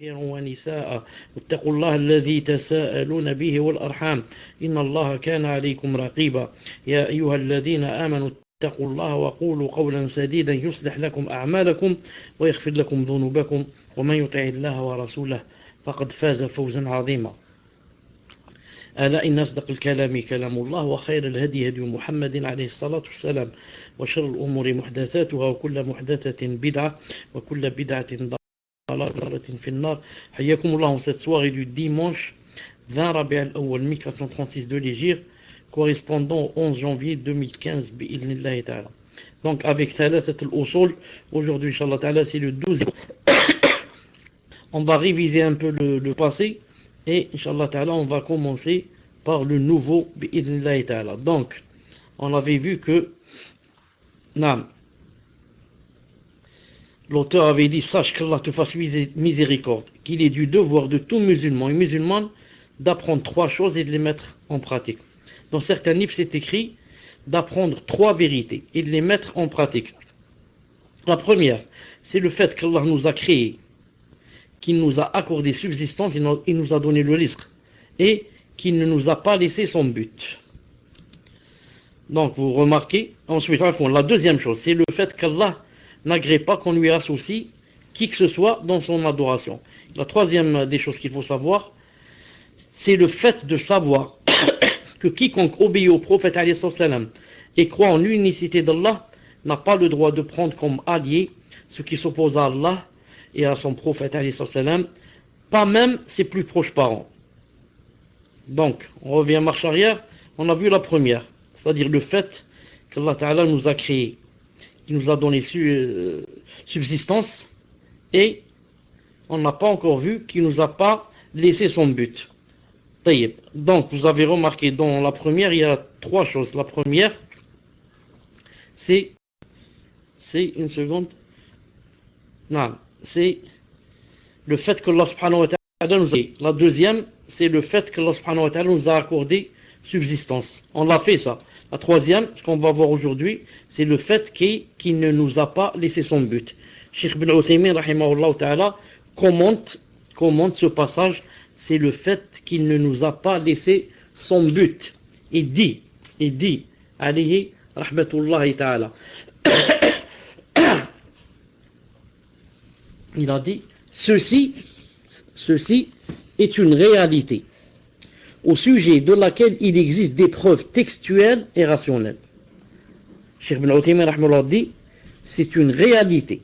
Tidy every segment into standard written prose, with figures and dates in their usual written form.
ونساء واتقوا الله الذي تساءلون به والأرحام إن الله كان عليكم رقيبا يا أيها الذين آمنوا اتقوا الله وقولوا قولا سديدا يصلح لكم أعمالكم ويغفر لكم ذنوبكم ومن يطع الله ورسوله فقد فاز فوزا عظيما ألا إن أصدق الكلام كلام الله وخير الهدي هدي محمد عليه الصلاة والسلام وشر الأمور محدثاتها وكل محدثة بدعة وكل بدعة ضلالة في النار. حياكم الله en cette soirée du dimanche 20 Rabi' al-Awwal 1436 de l'Hégire, correspondant au 11 janvier 2015 bi'idhnillahi ta'ala. Donc avec Thalathat al-Usul, aujourd'hui Inch'Allah ta'ala c'est le 12e. On va réviser un peu le passé et Inch'Allah ta'ala on va commencer par le nouveau bi'idhnillahi ta'ala. Donc on avait vu que l'auteur avait dit, sache qu'Allah te fasse miséricorde, qu'il est du devoir de tout musulman et musulmane d'apprendre trois choses et de les mettre en pratique. Dans certains livres, c'est écrit d'apprendre trois vérités et de les mettre en pratique. La première, c'est le fait qu'Allah nous a créés, qu'il nous a accordé subsistance, il nous a donné le rizq et qu'il ne nous a pas laissé son but. Donc vous remarquez, ensuite la deuxième chose, c'est le fait qu'Allah n'agrée pas qu'on lui associe qui que ce soit dans son adoration. La troisième des choses qu'il faut savoir, c'est le fait de savoir que quiconque obéit au prophète et croit en l'unicité d'Allah n'a pas le droit de prendre comme allié ce qui s'oppose à Allah et à son prophète, pas même ses plus proches parents. Donc, on revient marche arrière, on a vu la première, c'est-à-dire le fait qu'Allah Ta'ala nous a créés, qui nous a donné subsistance, et on n'a pas encore vu qu'il ne nous a pas laissé son but. Donc vous avez remarqué dans la première il y a trois choses. La première c'est une seconde. Non, c'est le fait que Allah subhanahu wa ta'ala nous a. La deuxième c'est le fait que Allah subhanahu wa ta'ala nous a accordé subsistance. On l'a fait ça. La troisième, ce qu'on va voir aujourd'hui, c'est le fait qu'il ne nous a pas laissé son but. Cheikh Ibn Uthaymin rahimahullah ta'ala commente ce passage, c'est le fait qu'il ne nous a pas laissé son but. Il dit alayhi rahmatullahi ta'ala. Il a dit ceci est une réalité au sujet de laquelle il existe des preuves textuelles et rationnelles. Cheikh Ibn Uthaymin rahimahullah dit, c'est une réalité.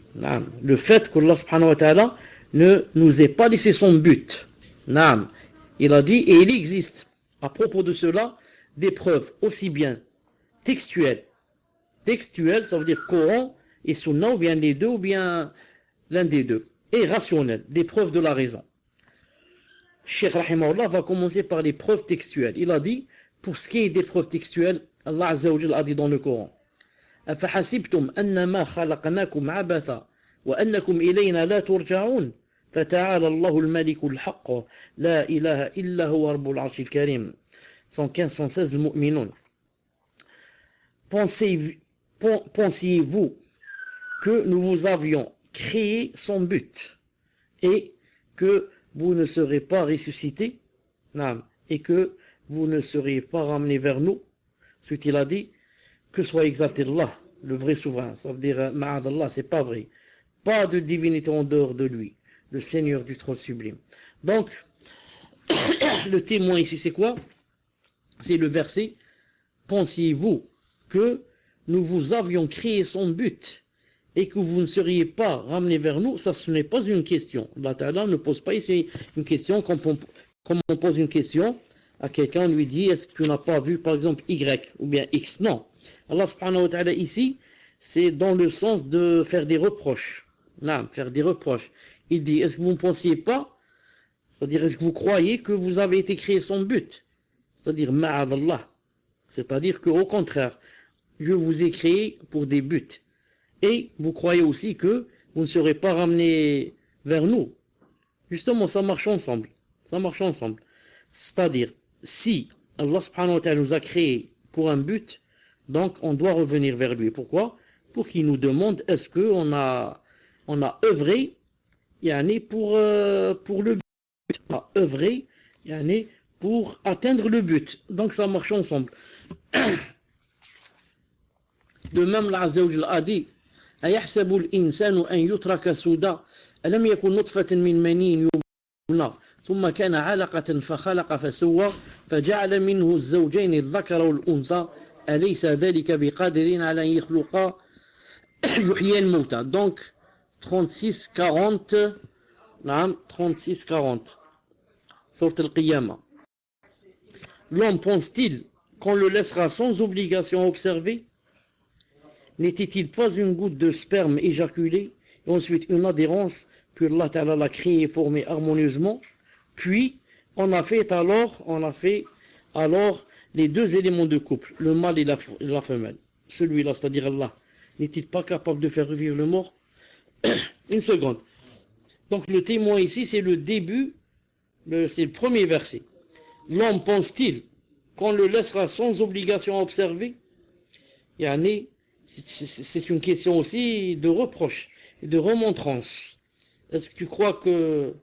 Le fait qu'Allah subhanahu wa ta'ala ne nous ait pas laissé son but. Il a dit, et il existe à propos de cela des preuves aussi bien textuelles, ça veut dire Coran et Sunna, ou bien les deux, ou bien l'un des deux, et rationnelles, des preuves de la raison. Cheikh Rahimahullah va commencer par les preuves textuelles. Il a dit, pour ce qui est des preuves textuelles, Allah Azza wa Jalla a dit dans le Coran, أَفَحَسِبْتُمْ أَنَّمَا خَلَقْنَاكُمْ عَبَثًا وَأَنَّكُمْ إِلَيْنَا لَا تُرْجَعُونَ فَتَعَالَى اللَّهُ الْمَلِكُ الْحَقُّ لَا إِلَهَ إِلَّا هُوَ رَبُّ الْعَرْشِ الْكَرِيمِ 115-116 المؤمنون. Pensiez-vous que nous vous avions créé son but et que vous ne serez pas ressuscité et que vous ne serez pas ramené vers nous? Ensuite il a dit, que soit exalté Allah, le vrai souverain. Ça veut dire, ma'adallah, c'est pas vrai. Pas de divinité en dehors de lui, le Seigneur du trône sublime. Donc, le témoin ici c'est quoi? C'est le verset, pensiez-vous que nous vous avions créé son but et que vous ne seriez pas ramenés vers nous? Ça, ce n'est pas une question. Allah Ta'ala ne pose pas ici une question comme on pose une question à quelqu'un, on lui dit, est-ce que tu n'as pas vu par exemple Y ou bien X? Non. Allah subhanahu wa ta'ala ici, c'est dans le sens de faire des reproches. Faire des reproches. Il dit, est-ce que vous ne pensiez pas, c'est-à-dire est-ce que vous croyez que vous avez été créé sans but? C'est-à-dire, ma'adallah. C'est-à-dire qu'au contraire, je vous ai créé pour des buts. Et vous croyez aussi que vous ne serez pas ramenés vers nous. Justement, ça marche ensemble. C'est-à-dire, si Allah subhanahu wa ta'ala nous a créés pour un but, donc on doit revenir vers lui. Pourquoi? Pour qu'il nous demande est-ce qu'on a œuvré pour le but, à œuvrer pour atteindre le but. Donc ça marche ensemble. De même, Allah Azza wa Jalla a dit أيحسب الإنسان أن يترك سدى ألم يكن نطفة من مني يمنى ثم كان علقة فخلق فسوى فجعل منه الزوجين الذكر والأنثى أليس ذلك بقادر على أن يخلق يحيي الموتى. Donc 36-40 نعم 36-40 Sourate Al-Qiyamah. L'homme pense-t-il qu'on le laissera sans obligation à observer? N'était-il pas une goutte de sperme éjaculée et ensuite une adhérence, puis Allah Ta'ala l'a créé et formé harmonieusement, puis on a fait alors les deux éléments de couple, le mâle et la femelle. Celui-là, c'est-à-dire Allah, n'est-il pas capable de faire revivre le mort? Une seconde. Donc le témoin ici, c'est le début, c'est le premier verset. L'homme pense-t-il qu'on le laissera sans obligation à observer? C'est une question aussi de reproche et de remontrance. Est-ce que tu crois que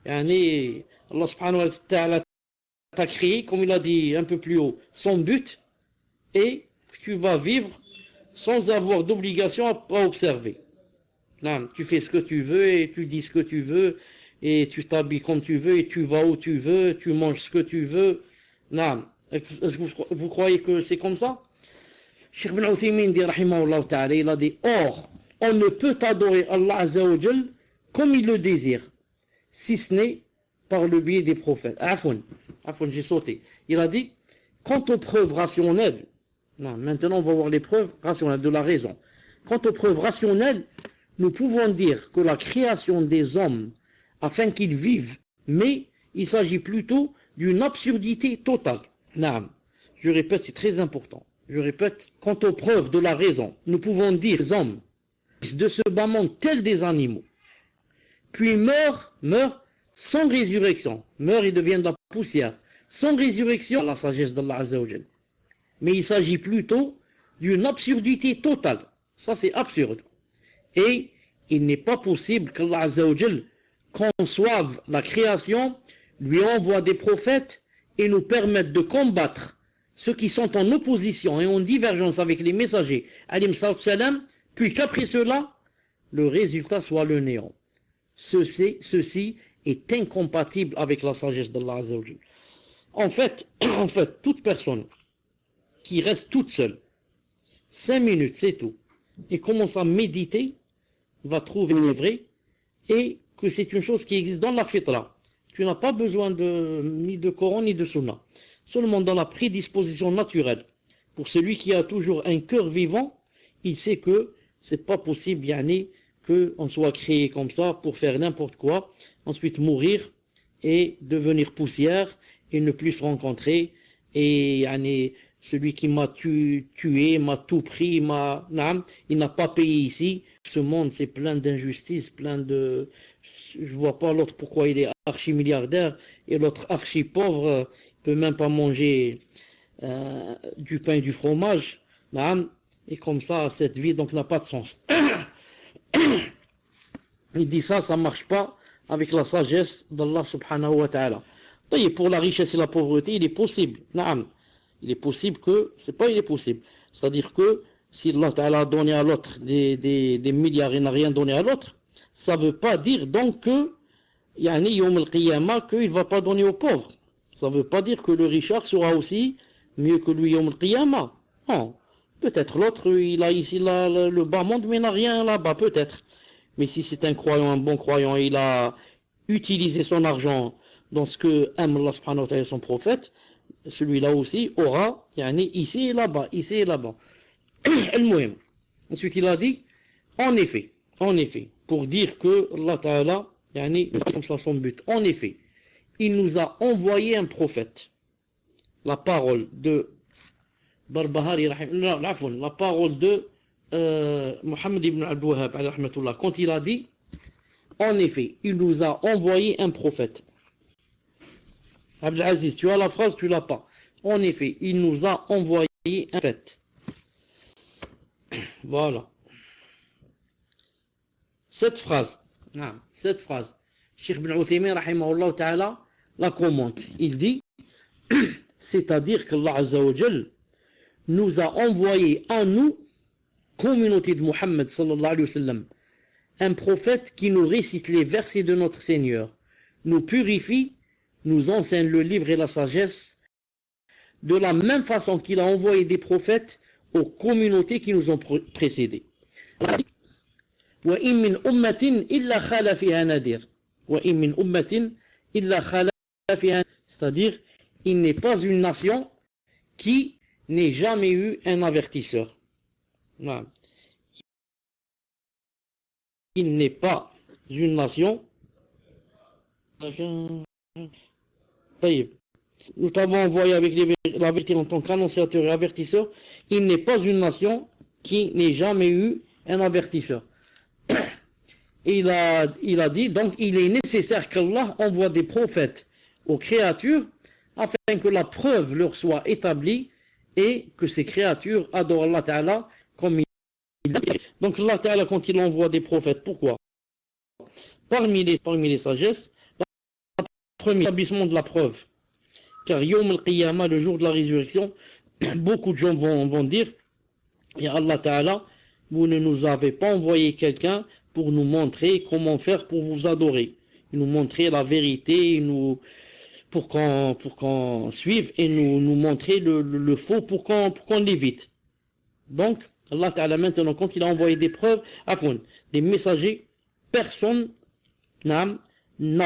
Allah subhanahu wa ta'ala t'a créé, comme il a dit un peu plus haut, sans but, et que tu vas vivre sans avoir d'obligation à observer? Non, tu fais ce que tu veux et tu dis ce que tu veux et tu t'habilles comme tu veux et tu vas où tu veux, tu manges ce que tu veux. Non. Est-ce que vous croyez que c'est comme ça? Cheikh Ibn Uthaymin dit rahimahullah ta'ala, il a dit or, on ne peut adorer Allah Azza wa Jal comme il le désire, si ce n'est par le biais des prophètes. Afon, j'ai sauté. Il a dit, quant aux preuves rationnelles, non, maintenant on va voir les preuves rationnelles de la raison. Quant aux preuves rationnelles, nous pouvons dire que la création des hommes afin qu'ils vivent, mais il s'agit plutôt d'une absurdité totale. Non, je répète, c'est très important. Je répète, quant aux preuves de la raison, nous pouvons dire les hommes de ce bas monde tels des animaux, puis meurent sans résurrection, meurent et deviennent de la poussière, sans résurrection à la sagesse d'Allah Azza wa Jal. Mais il s'agit plutôt d'une absurdité totale. Ça c'est absurde. Et il n'est pas possible qu'Allah Azza wa Jal conçoive la création, lui envoie des prophètes et nous permette de combattre ceux qui sont en opposition et en divergence avec les messagers, alayhim salam, puis qu'après cela, le résultat soit le néant. Ceci est incompatible avec la sagesse d'Allah Azza wa Jal. En fait, toute personne qui reste toute seule, 5 minutes, c'est tout, et commence à méditer, va trouver le vrai, et que c'est une chose qui existe dans la fitra. Tu n'as pas besoin ni de Coran ni de Sunna. Seulement dans la prédisposition naturelle. Pour celui qui a toujours un cœur vivant, il sait que c'est pas possible, qu'on soit créé comme ça pour faire n'importe quoi, ensuite mourir et devenir poussière et ne plus se rencontrer. Et celui qui m'a tué, m'a tout pris, il n'a pas payé ici. Ce monde, c'est plein d'injustices, je vois pas l'autre pourquoi il est archi-milliardaire et l'autre archi-pauvre, peut même pas manger du pain et du fromage. Et comme ça, cette vie donc n'a pas de sens. Il dit ça marche pas avec la sagesse d'Allah subhanahu wa ta'ala. Pour la richesse et la pauvreté, il est possible. Il est possible que, c'est-à-dire que si Allah ta'ala a donné à l'autre des milliards et n'a rien donné à l'autre, ça veut pas dire donc que yawm al-qiyamah qu'il va pas donner aux pauvres. Ça veut pas dire que le richard sera aussi mieux que lui yawm al-qiyamah. Non. Peut-être l'autre, il a ici le bas monde, mais il n'a rien là-bas, peut-être. Mais si c'est un croyant, un bon croyant, il a utilisé son argent dans ce que aime Allah subhanahu wa ta'ala et son prophète, celui-là aussi aura, ici et là-bas, ici et là-bas. Al-Muhim. Ensuite, il a dit, en effet, pour dire que Allah ta'ala, comme ça son but, en effet, il nous a envoyé un prophète. La parole de Barbahari, la parole de Mohammed ibn Abdul Wahhab, quand il a dit, en effet, il nous a envoyé un prophète. Abdelaziz, tu as la phrase, tu l'as pas. En effet, il nous a envoyé un prophète. Voilà. Cette phrase, Cette phrase, Cheikh Ibn Uthaymin rahimahullah ta'ala la commente. Il dit, c'est-à-dire qu'Allah Azza wa Jal nous a envoyé à nous, communauté de Muhammad sallallahu alayhi wa sallam, un prophète qui nous récite les versets de notre Seigneur, nous purifie, nous enseigne le livre et la sagesse, de la même façon qu'il a envoyé des prophètes aux communautés qui nous ont précédés. وَإِن مِّنْ أُمَّةٍ إِلَّا خَالَ فِيهَا نَذِيرٌ وَإِن مِّنْ أُمَّةٍ إِلَّا خَالَ فِيهَا، c'est-à-dire, il n'est pas une nation qui n'ait jamais eu un avertisseur. Voilà. Il n'est pas une nation. Nous t'avons envoyé avec la vérité en tant qu'annonciateur et avertisseur. Il n'est pas une nation qui n'ait jamais eu un avertisseur. Et il a dit, donc il est nécessaire qu'Allah envoie des prophètes aux créatures afin que la preuve leur soit établie et que ces créatures adorent Allah Ta'ala comme il a dit. Donc Allah Ta'ala, quand il envoie des prophètes, pourquoi? Parmi les sagesses, le premier établissement de la preuve. Car Yawm al-Qiyamah, le jour de la résurrection, beaucoup de gens vont dire, et Allah Ta'ala, vous ne nous avez pas envoyé quelqu'un pour nous montrer comment faire pour vous adorer. Nous montrer la vérité, pour qu'on suive et nous montrer le faux pour qu'on l'évite. Donc, Allah Ta'ala maintenant, quand il a envoyé des preuves, des messagers, personne n'a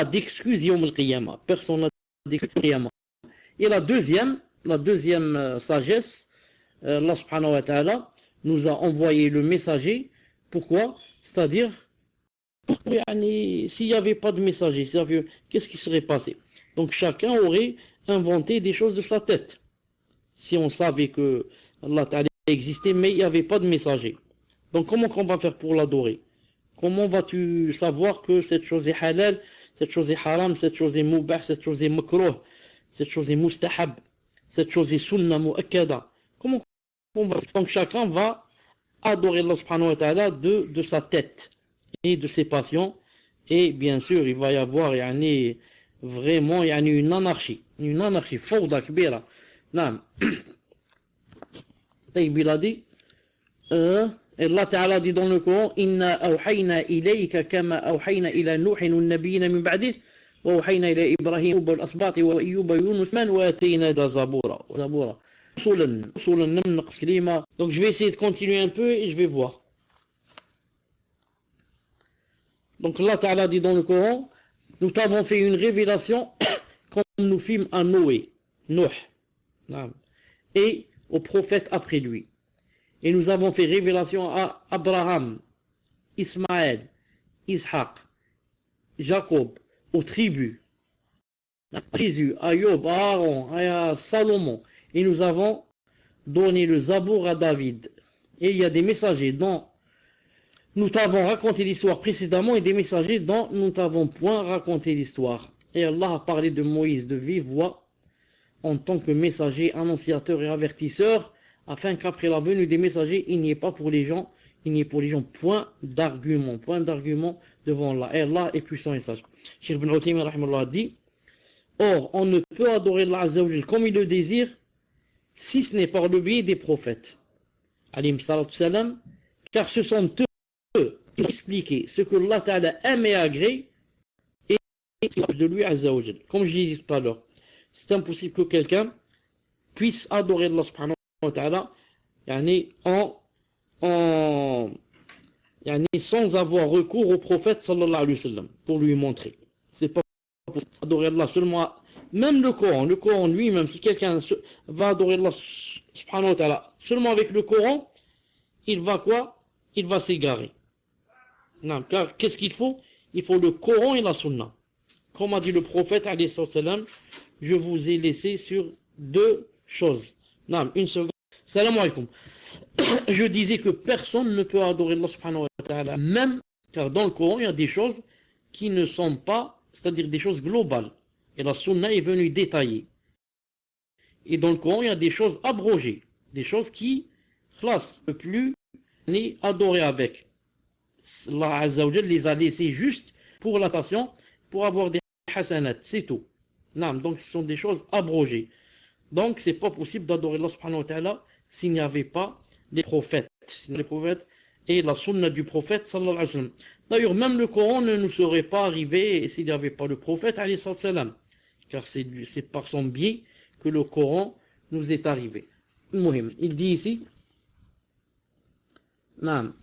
d'excuse Yawm al-Qiyamah. Personne n'a d'excuse Qiyamah. Et la deuxième sagesse, Allah subhanahu wa ta'ala nous a envoyé le messager. Pourquoi? C'est-à-dire, s'il n'y avait pas de messager, qu'est-ce qui serait passé? Donc chacun aurait inventé des choses de sa tête. Si on savait que Allah Ta'ala existait, mais il n'y avait pas de messager. Donc comment on va faire pour l'adorer? Comment vas-tu savoir que cette chose est halal, cette chose est haram, cette chose est mubah, cette chose est makruh, cette chose est mustahab, cette chose est sunnah mu'akkada? Comment on va? Donc chacun va adorer Allah subhanahu wa ta'ala de sa tête et de ses passions. Et bien sûr, il va y avoir vraiment une anarchie, fawda kbira. Naam. Il a dit, Allah Ta'ala dit dans le Coran, Inna awhayna ilayka kama awhayna ila Nuhin wa nabiyina min ba'dih wa awhayna ila Ibrahim wal asbati wa Ayyuba Yunus man wa atayna da zabura. Donc je vais essayer de continuer un peu et je vais voir. Donc Allah Ta'ala dit dans le Coran, nous t'avons fait une révélation comme nous fîmes à Noé, et aux prophètes après lui. Et nous avons fait révélation à Abraham, Ismaël, Ishaq, Jacob, aux tribus, à Jésus, à Job, à Aaron, à Salomon. Et nous avons donné le Zabour à David. Et il y a des messagers dont nous t'avons raconté l'histoire précédemment et des messagers dont nous t'avons point raconté l'histoire. Et Allah a parlé de Moïse de vive voix en tant que messager, annonciateur et avertisseur, afin qu'après la venue des messagers, il n'y ait pour les gens point d'argument devant Allah. Et Allah est puissant et sage. Cheikh Ibn Uthaymin rahimahullah dit, or, on ne peut adorer Allah Azza wa Jal comme il le désire, si ce n'est par le biais des prophètes, alayhim salatu salam, car ce sont eux qui expliquent ce que Allah Ta'ala aime et agrée, et de lui Azza wa Jal. Comme je l'ai dit tout à l'heure, c'est impossible que quelqu'un puisse adorer Allah subhanahu wa ta'ala sans avoir recours au prophète sallallahu alayhi wa sallam pour lui montrer. C'est pas pour adorer Allah seulement, même le Coran lui-même, si quelqu'un va adorer Allah subhanahu wa ta'ala seulement avec le Coran, il va s'égarer. Non, car qu'est-ce qu'il faut? Il faut le Coran et la Sunna. Comme a dit le prophète alayhi salam, je vous ai laissé sur deux choses. Non, une seconde. Salam alaikum. Je disais que personne ne peut adorer Allah subhanahu wa ta'ala, même car dans le Coran il y a des choses qui ne sont pas, c'est-à-dire des choses globales. Et la Sunna est venue détailler. Et dans le Coran il y a des choses abrogées, des choses qui, khlas, ne peut plus ni adorer avec. Allah Azza wa Jal les a laissées juste pour la tentation, pour avoir des hasanat, c'est tout. Non, donc ce sont des choses abrogées. Donc c'est pas possible d'adorer Allah subhanahu wa ta'ala s'il n'y avait pas les prophètes. Les prophètes et la sunna du prophète sallallahu alayhi wa sallam. D'ailleurs, même le Coran ne nous serait pas arrivé s'il n'y avait pas le prophète alayhi wa sallam. Car c'est par son biais que le Coran nous est arrivé. Muhim. Il dit ici, non.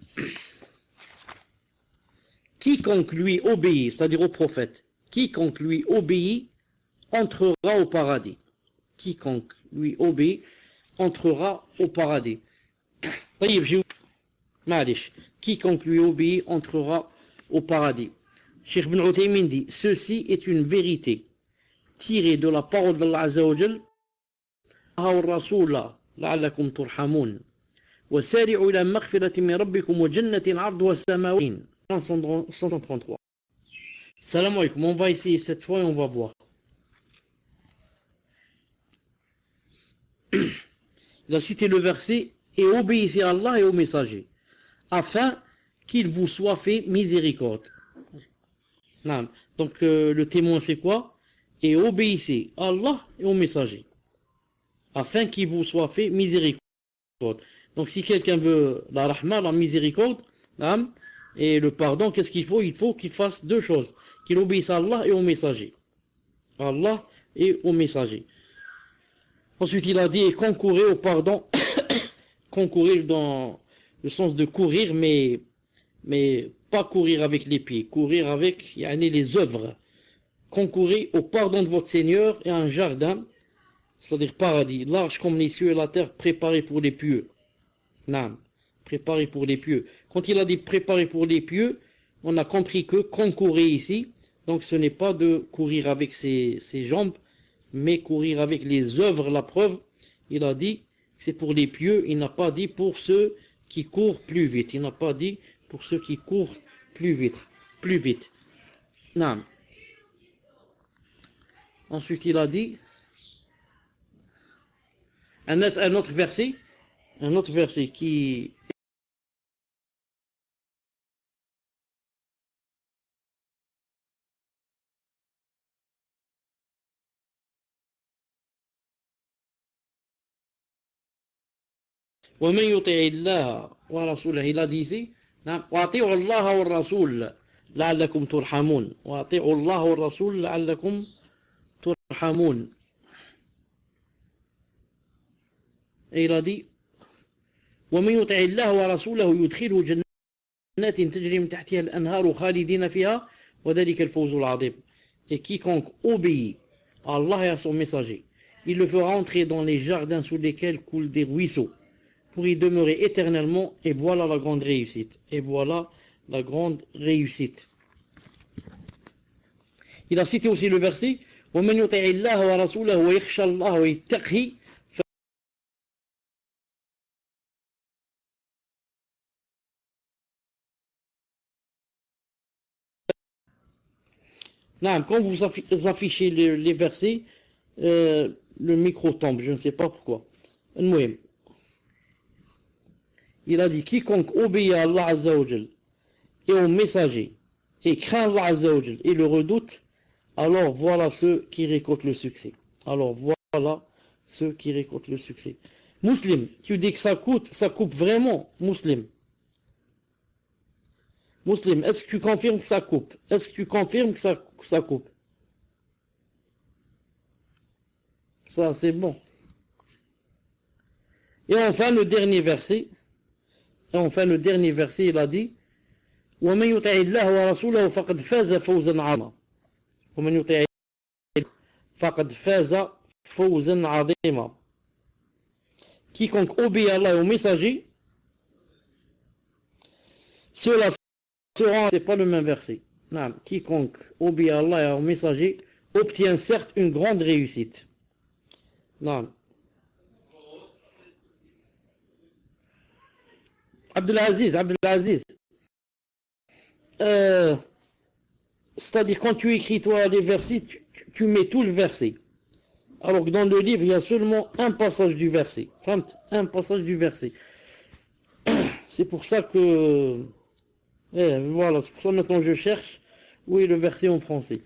Quiconque lui obéit, c'est-à-dire au prophète, quiconque lui obéit entrera au paradis. Quiconque lui obéit entrera au paradis. Quiconque lui obéit entrera au paradis. Cheikh Ibn Uthaymin dit, ceci est une vérité tirée de la parole d'Allah Azza wa Jal, لعلكم ترحمون وسارعوا إلى مغفرة من ربكم وجنة عرضها السماوات 133. Salam alaikum, on va essayer cette fois et on va voir. Il a cité le verset et obéissez à Allah et aux messagers afin qu'il vous soit fait miséricorde. Non. Donc le témoin c'est quoi? Et obéissez à Allah et aux messagers afin qu'il vous soit fait miséricorde. Donc si quelqu'un veut la rahma, la miséricorde, et le pardon, qu'est-ce qu'il faut? Il faut qu'il fasse deux choses. Qu'il obéisse à Allah et aux messagers. Allah et aux messagers. Ensuite il a dit concourir au pardon, concourir dans le sens de courir, mais pas courir avec les pieds, courir avec les œuvres. Concourir au pardon de votre Seigneur et un jardin, c'est-à-dire paradis, large comme les cieux et la terre, préparé pour les pieux. Non, préparé pour les pieux. Quand il a dit préparé pour les pieux, on a compris que concourir ici, donc ce n'est pas de courir avec ses jambes, mais courir avec les œuvres. La preuve, il a dit que c'est pour les pieux, il n'a pas dit pour ceux qui courent plus vite. Il n'a pas dit pour ceux qui courent plus vite. Plus vite. Non. Ensuite, il a dit un autre verset qui ومن يطع الله ورسوله, il a dit ici وأطيعوا الله والرسول لعلكم ترحمون وأطيعوا الله والرسول لعلكم ترحمون. Et il a dit ومن يطع الله ورسوله يدخله جنات تجري من تحتها الأنهار خالدين فيها وذلك الفوز العظيم. Et quiconque obéit à Allah et à son messager, il le fera entrer dans les jardins sous lesquels coulent des ruisseaux pour y demeurer éternellement, et voilà la grande réussite. Et voilà la grande réussite. Il a cité aussi le verset ومن يطع الله ورسوله ويخشى الله ويتقه. Non, quand vous affichez les versets, le micro tombe, je ne sais pas pourquoi. Il a dit quiconque obéit à Allah Azza wa Jal et au messager et craint Allah Azza wa Jal et le redoute, alors voilà ceux qui récoltent le succès. Alors voilà ceux qui récoltent le succès. Muslim, tu dis que ça coupe vraiment, Muslim. Muslim, est-ce que tu confirmes que ça coupe? Est-ce que tu confirmes que ça coupe? Ça, c'est bon. Et enfin, le dernier verset, il a dit وَمَنْ يُطِعِ اللَّهَ وَرَسُولَهُ فَقَدْ فَازَ فَوْزًا عَظِيمًا. وَمَنْ يُطِعِ فَقَدْ فَازَ فَوْزًا عَظِيمًا. Quiconque obéit à Allah et au messager, cela sera, c'est pas le même verset. Non, quiconque obéit à Allah et au messager obtient certes une grande réussite. Non. Abdelaziz, c'est-à-dire quand tu écris toi les versets, tu mets tout le verset. Alors que dans le livre, il y a seulement un passage du verset. Un passage du verset. C'est pour ça que... voilà, c'est pour ça que maintenant je cherche Oui, le verset en français.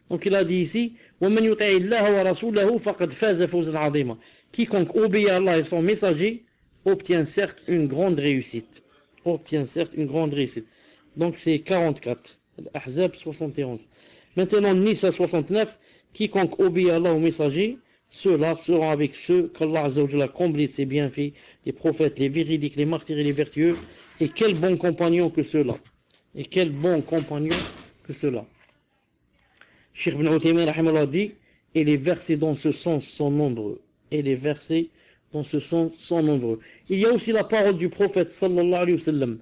Donc il a dit ici, وَمَنْ يُطِعِ اللَّهَ وَرَسُولَهُ فَقَدْ فَازَ فَوْزًا عَظِيمًا. Quiconque obéit à Allah et son messager obtient certes une grande réussite. Obtient certes une grande réussite. Donc c'est 44. Al-Ahzab 71. Maintenant Nisa 69. Quiconque obéit à Allah au messager, ceux-là seront avec ceux qu'Allah Azza wa Jalla a comblé ses bienfaits, les prophètes, les véridiques, les martyrs et les vertueux. Et quel bon compagnon que ceux-là. Et quel bon compagnon que ceux-là. Cheikh Ibn Uthaymin rahimahullah dit, et les versets dans ce sens sont nombreux. Et les versets dans ce sens sont nombreux. Il y a aussi la parole du prophète sallallahu alayhi wa sallam.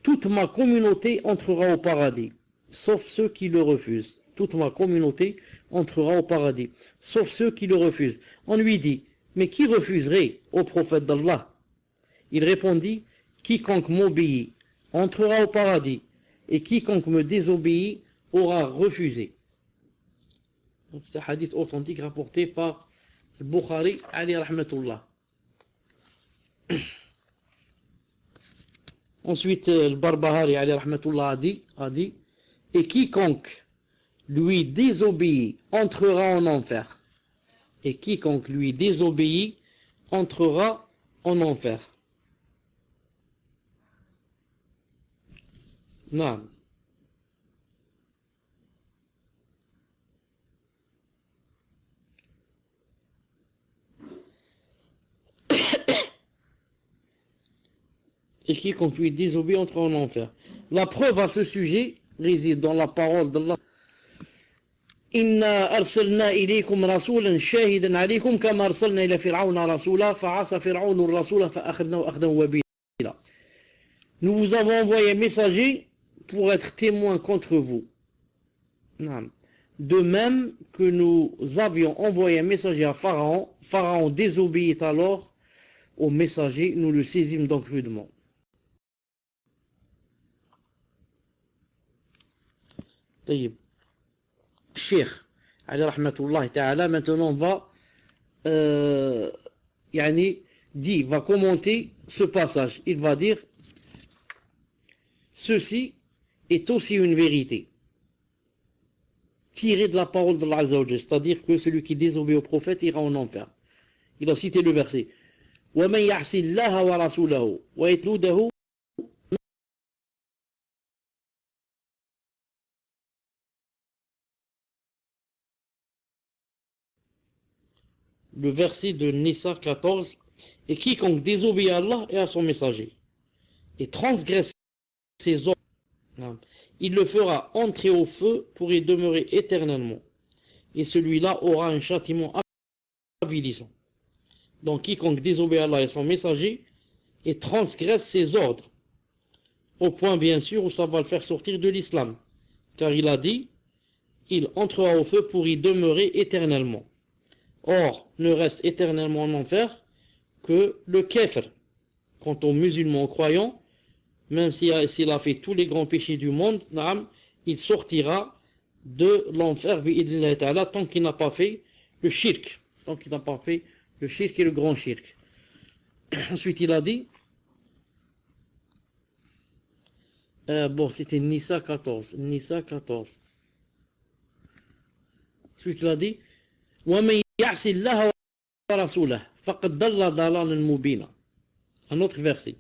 Toute ma communauté entrera au paradis, sauf ceux qui le refusent. Toute ma communauté entrera au paradis, sauf ceux qui le refusent. On lui dit, mais qui refuserait au prophète d'Allah? Il répondit, quiconque m'obéit entrera au paradis, et quiconque me désobéit aura refusé. C'est un hadith authentique rapporté par le Bukhari, Ali rahmatullah. Ensuite, le Barbahari, Ali rahmatullah, a dit, et quiconque lui désobéit entrera en enfer. Et quiconque lui désobéit entrera en enfer. Non. Et quiconque lui désobéit entrera en enfer. La preuve à ce sujet réside dans la parole d'Allah. إنا أرسلنا إليكم رسولا شاهدا عليكم كما أرسلنا إلى فرعون رسولا فعصى فرعون الرسول فأخذناه أخذا وبيلا. Nous vous avons envoyé un messager pour être témoin contre vous. De même que nous avions envoyé un messager à Pharaon, Pharaon désobéit alors au messager, nous le saisîmes donc rudement. طيب. Cheikh Ali rahmatullah ta'ala maintenant va va commenter ce passage. Il va dire, ceci est aussi une vérité tirée de la parole d'Allah Azza wa Jalla, c'est-à-dire que celui qui désobéit au prophète ira en enfer. Il a cité le verset وَمَنْ يَعْصِ اللَّهَ وَرَسُولَهُ وَيَتْلُدَهُ. Le verset de Nisa 14, et quiconque désobéit à Allah et à son messager et transgresse ses ordres, il le fera entrer au feu pour y demeurer éternellement, et celui-là aura un châtiment avilissant. Donc quiconque désobéit à Allah et son messager et transgresse ses ordres, au point bien sûr où ça va le faire sortir de l'islam, car il a dit, il entrera au feu pour y demeurer éternellement. Or, ne reste éternellement en enfer que le kafir. Quant aux musulmans croyants, même s'il a fait tous les grands péchés du monde, il sortira de l'enfer tant qu'il n'a pas fait le shirk. Tant qu'il n'a pas fait le shirk et le grand shirk. Ensuite, il a dit, c'était Nisa 14. Nisa 14. Ensuite, il a dit, وَمَنْ يَعْصِ اللَّهَ وَرَسُولَهُ فَقَدْ ضَلَّ ضَلَالًا مُبِينًا. Un autre verset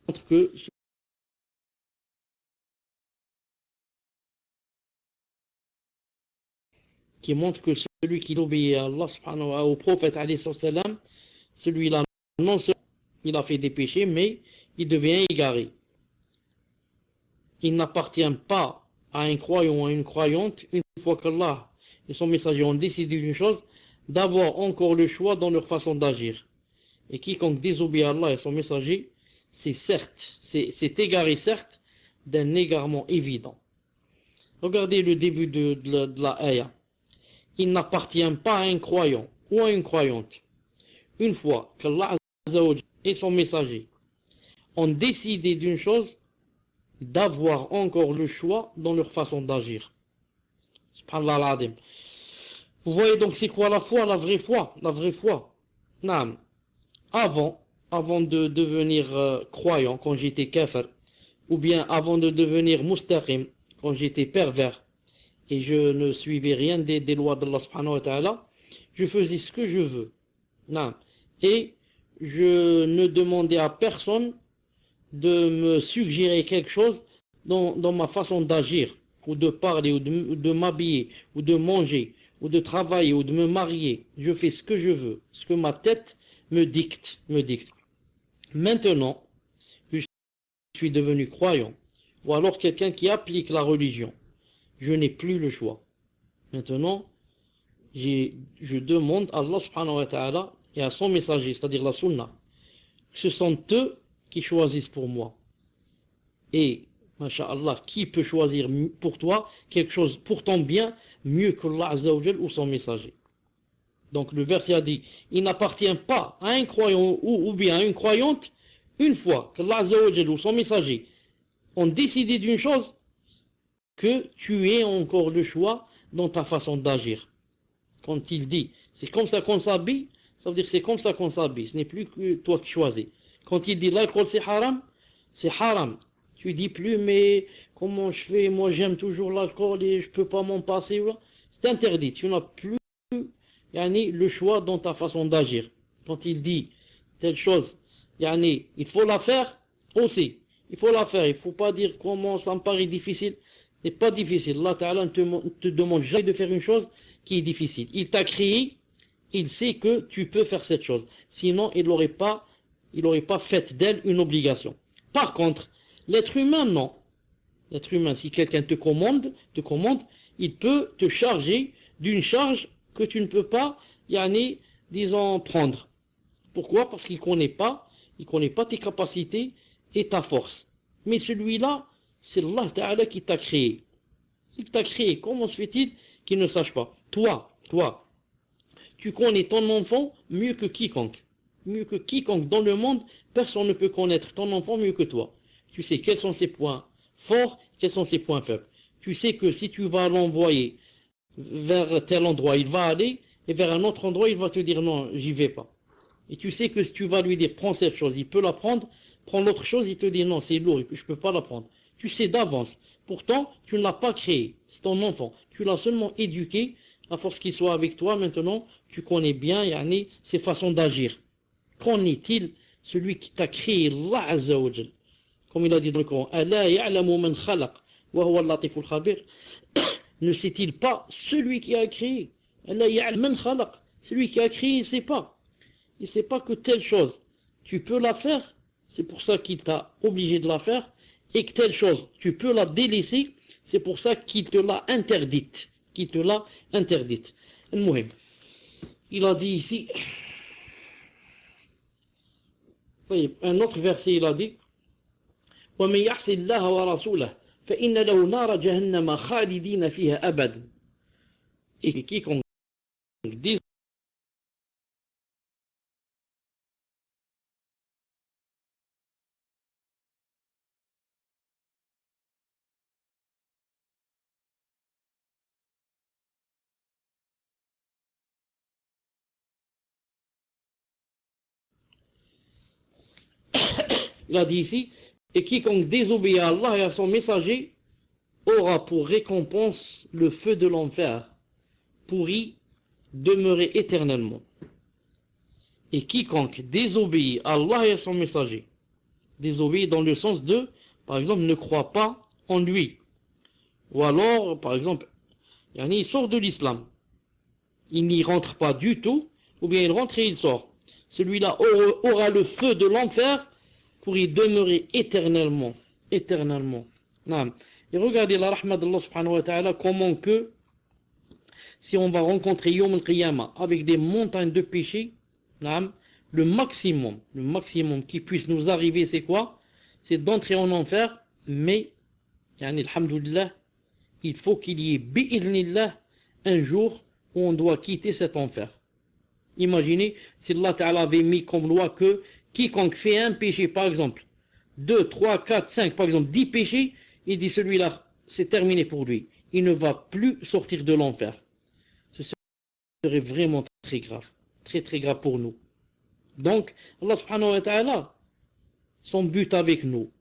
montre que celui qui obéit à Allah subhanahu wa ta'ala, au prophète alayhi salam, celui-là non seulement il a fait des péchés, mais il devient égaré. Il n'appartient pas à un croyant ou à une croyante, une fois qu'Allah et son messager ont décidé d'une chose, d'avoir encore le choix dans leur façon d'agir. Et quiconque désobéit à Allah et son messager, c'est égaré certes, d'un égarement évident. Regardez le début de la ayah. Il n'appartient pas à un croyant ou à une croyante, une fois qu'Allah et son messager ont décidé d'une chose, d'avoir encore le choix dans leur façon d'agir. Subhanallah al-Adim. Vous voyez donc c'est quoi la foi, la vraie foi, la vraie foi. Naam. Avant de devenir croyant, quand j'étais kafir, ou bien avant de devenir mustaqim, quand j'étais pervers, et je ne suivais rien des lois d'Allah subhanahu wa ta'ala, je faisais ce que je veux. Non. Et je ne demandais à personne de me suggérer quelque chose dans ma façon d'agir, ou de parler, ou de m'habiller, ou de manger, ou de travailler, ou de me marier. Je fais ce que je veux, ce que ma tête me dicte. Maintenant que je suis devenu croyant, ou alors quelqu'un qui applique la religion, je n'ai plus le choix. Maintenant, je demande à Allah subhanahu wa ta'ala et à son messager, c'est-à-dire la sunna. Ce sont eux qui choisissent pour moi. Et, masha'Allah, qui peut choisir pour toi quelque chose pour ton bien mieux que Allah Azza wa Jal ou son messager? Donc le verset a dit, il n'appartient pas à un croyant ou bien à une croyante, une fois que Allah Azza wa Jal ou son messager ont décidé d'une chose, que tu aies encore le choix dans ta façon d'agir. Quand il dit, c'est comme ça qu'on s'habille, ça veut dire que c'est comme ça qu'on s'habille, ce n'est plus que toi qui choisis. Quand il dit l'alcool c'est haram, c'est haram. Tu dis plus, mais comment je fais, moi j'aime toujours l'alcool et je peux pas m'en passer. C'est interdit, tu n'as plus le choix dans ta façon d'agir. Quand il dit telle chose, il faut la faire aussi. Il faut la faire, il ne faut pas dire comment ça me paraît difficile. C'est pas difficile. Allah Ta'ala ne te demande jamais de faire une chose qui est difficile. Il t'a créé, il sait que tu peux faire cette chose. Sinon, il n'aurait pas fait d'elle une obligation. Par contre, l'être humain, non. L'être humain, si quelqu'un te commande, il peut te charger d'une charge que tu ne peux pas, disons, prendre. Pourquoi? Parce qu'il connaît pas tes capacités et ta force. Mais celui-là, c'est Allah Ta'ala qui t'a créé. Il t'a créé. Comment se fait-il qu'il ne sache pas? Toi, tu connais ton enfant mieux que quiconque. Mieux que quiconque dans le monde, personne ne peut connaître ton enfant mieux que toi. Tu sais quels sont ses points forts, quels sont ses points faibles. Tu sais que si tu vas l'envoyer vers tel endroit, il va aller, et vers un autre endroit, il va te dire non, j'y vais pas. Et tu sais que si tu vas lui dire prends cette chose, il peut la prendre, prends l'autre chose, il te dit non, c'est lourd, je peux pas la prendre. Tu sais d'avance. Pourtant, tu ne l'as pas créé. C'est ton enfant. Tu l'as seulement éduqué. À force qu'il soit avec toi, maintenant, tu connais bien, ses façons d'agir. Qu'en est-il, celui qui t'a créé, Allah Azza wa Jal? Comme il a dit dans le Coran, Ala ya'lamu man khalaq, wa huwa al-latiful khabir. Ne sait-il pas celui qui a créé? Ala ya'lamu man khalaq. Celui qui a créé, il ne sait pas. Il ne sait pas que telle chose, tu peux la faire. C'est pour ça qu'il t'a obligé de la faire. Et que telle chose, tu peux la délaisser, c'est pour ça qu'il te l'a interdite. Il a dit ici, un autre verset, il a dit, وَمَنْ يَعْصِ اللَّهَ وَرَسُولَهُ فَإِنَّ لَهُ نَارَ جَهَنَّمَ خَالِدِينَ فِيهَا أَبَدًا. Et quiconque il a dit ici, et quiconque désobéit à Allah et à son messager aura pour récompense le feu de l'enfer, pour y demeurer éternellement. Et quiconque désobéit à Allah et à son messager, désobéit dans le sens de, par exemple, ne croit pas en lui, ou alors, par exemple, il sort de l'islam, il n'y rentre pas du tout, ou bien il rentre et il sort. Celui-là aura le feu de l'enfer pour y demeurer éternellement. Et regardez la rahma d'Allah subhanahu wa ta'ala, comment que, si on va rencontrer Yawm al-Qiyamah avec des montagnes de péché, le maximum qui puisse nous arriver, c'est quoi? C'est d'entrer en enfer, mais, alhamdoulilah, il faut qu'il y ait, bi'idhnillah, un jour où on doit quitter cet enfer. Imaginez si Allah Ta'ala avait mis comme loi que quiconque fait un péché, par exemple, 2, 3, 4, 5, par exemple, 10 péchés, il dit celui-là, c'est terminé pour lui. Il ne va plus sortir de l'enfer. Ce serait vraiment très grave. Très très grave pour nous. Donc, Allah Subhanahu wa Ta'ala, son but avec nous,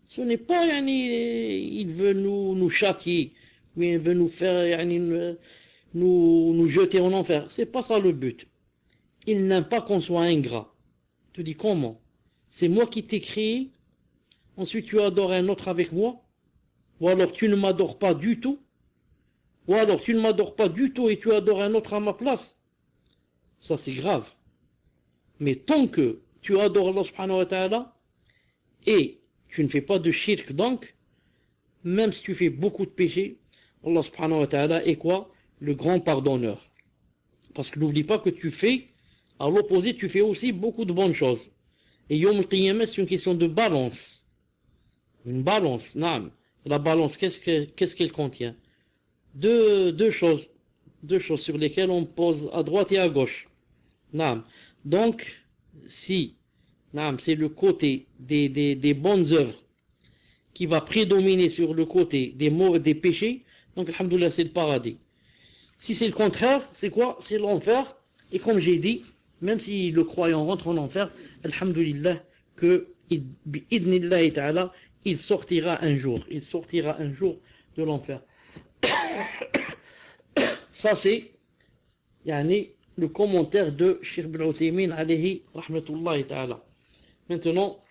ce n'est pas, il veut nous châtier, oui, il veut nous faire, nous jeter en enfer. C'est pas ça le but. Il n'aime pas qu'on soit ingrat. Tu dis comment? C'est moi qui t'ai créé, ensuite tu adores un autre avec moi, ou alors tu ne m'adores pas du tout, ou alors tu ne m'adores pas du tout et tu adores un autre à ma place. Ça c'est grave. Mais tant que tu adores Allah subhanahu wa ta'ala et tu ne fais pas de shirk, donc même si tu fais beaucoup de péchés, Allah subhanahu wa ta'ala est quoi? Le grand pardonneur. Parce que n'oublie pas que tu fais, à l'opposé, tu fais aussi beaucoup de bonnes choses. Et Yom al-Qiyamah, c'est une question de balance. Une balance, naam. La balance, qu'est-ce qu'elle contient? Deux choses sur lesquelles on pose à droite et à gauche. Naam. Donc, si, naam, c'est le côté des bonnes œuvres qui va prédominer sur le côté des péchés, donc, alhamdoulilah, c'est le paradis. Si c'est le contraire, c'est quoi? C'est l'enfer. Et comme j'ai dit, même si le croyant rentre en enfer, alhamdoulilah, que, bi'idnillahi ta'ala, il sortira un jour. Il sortira un jour de l'enfer. Ça, c'est, le commentaire de Cheikh Ibn Uthaymin, alayhi rahmatullahi ta'ala. Maintenant,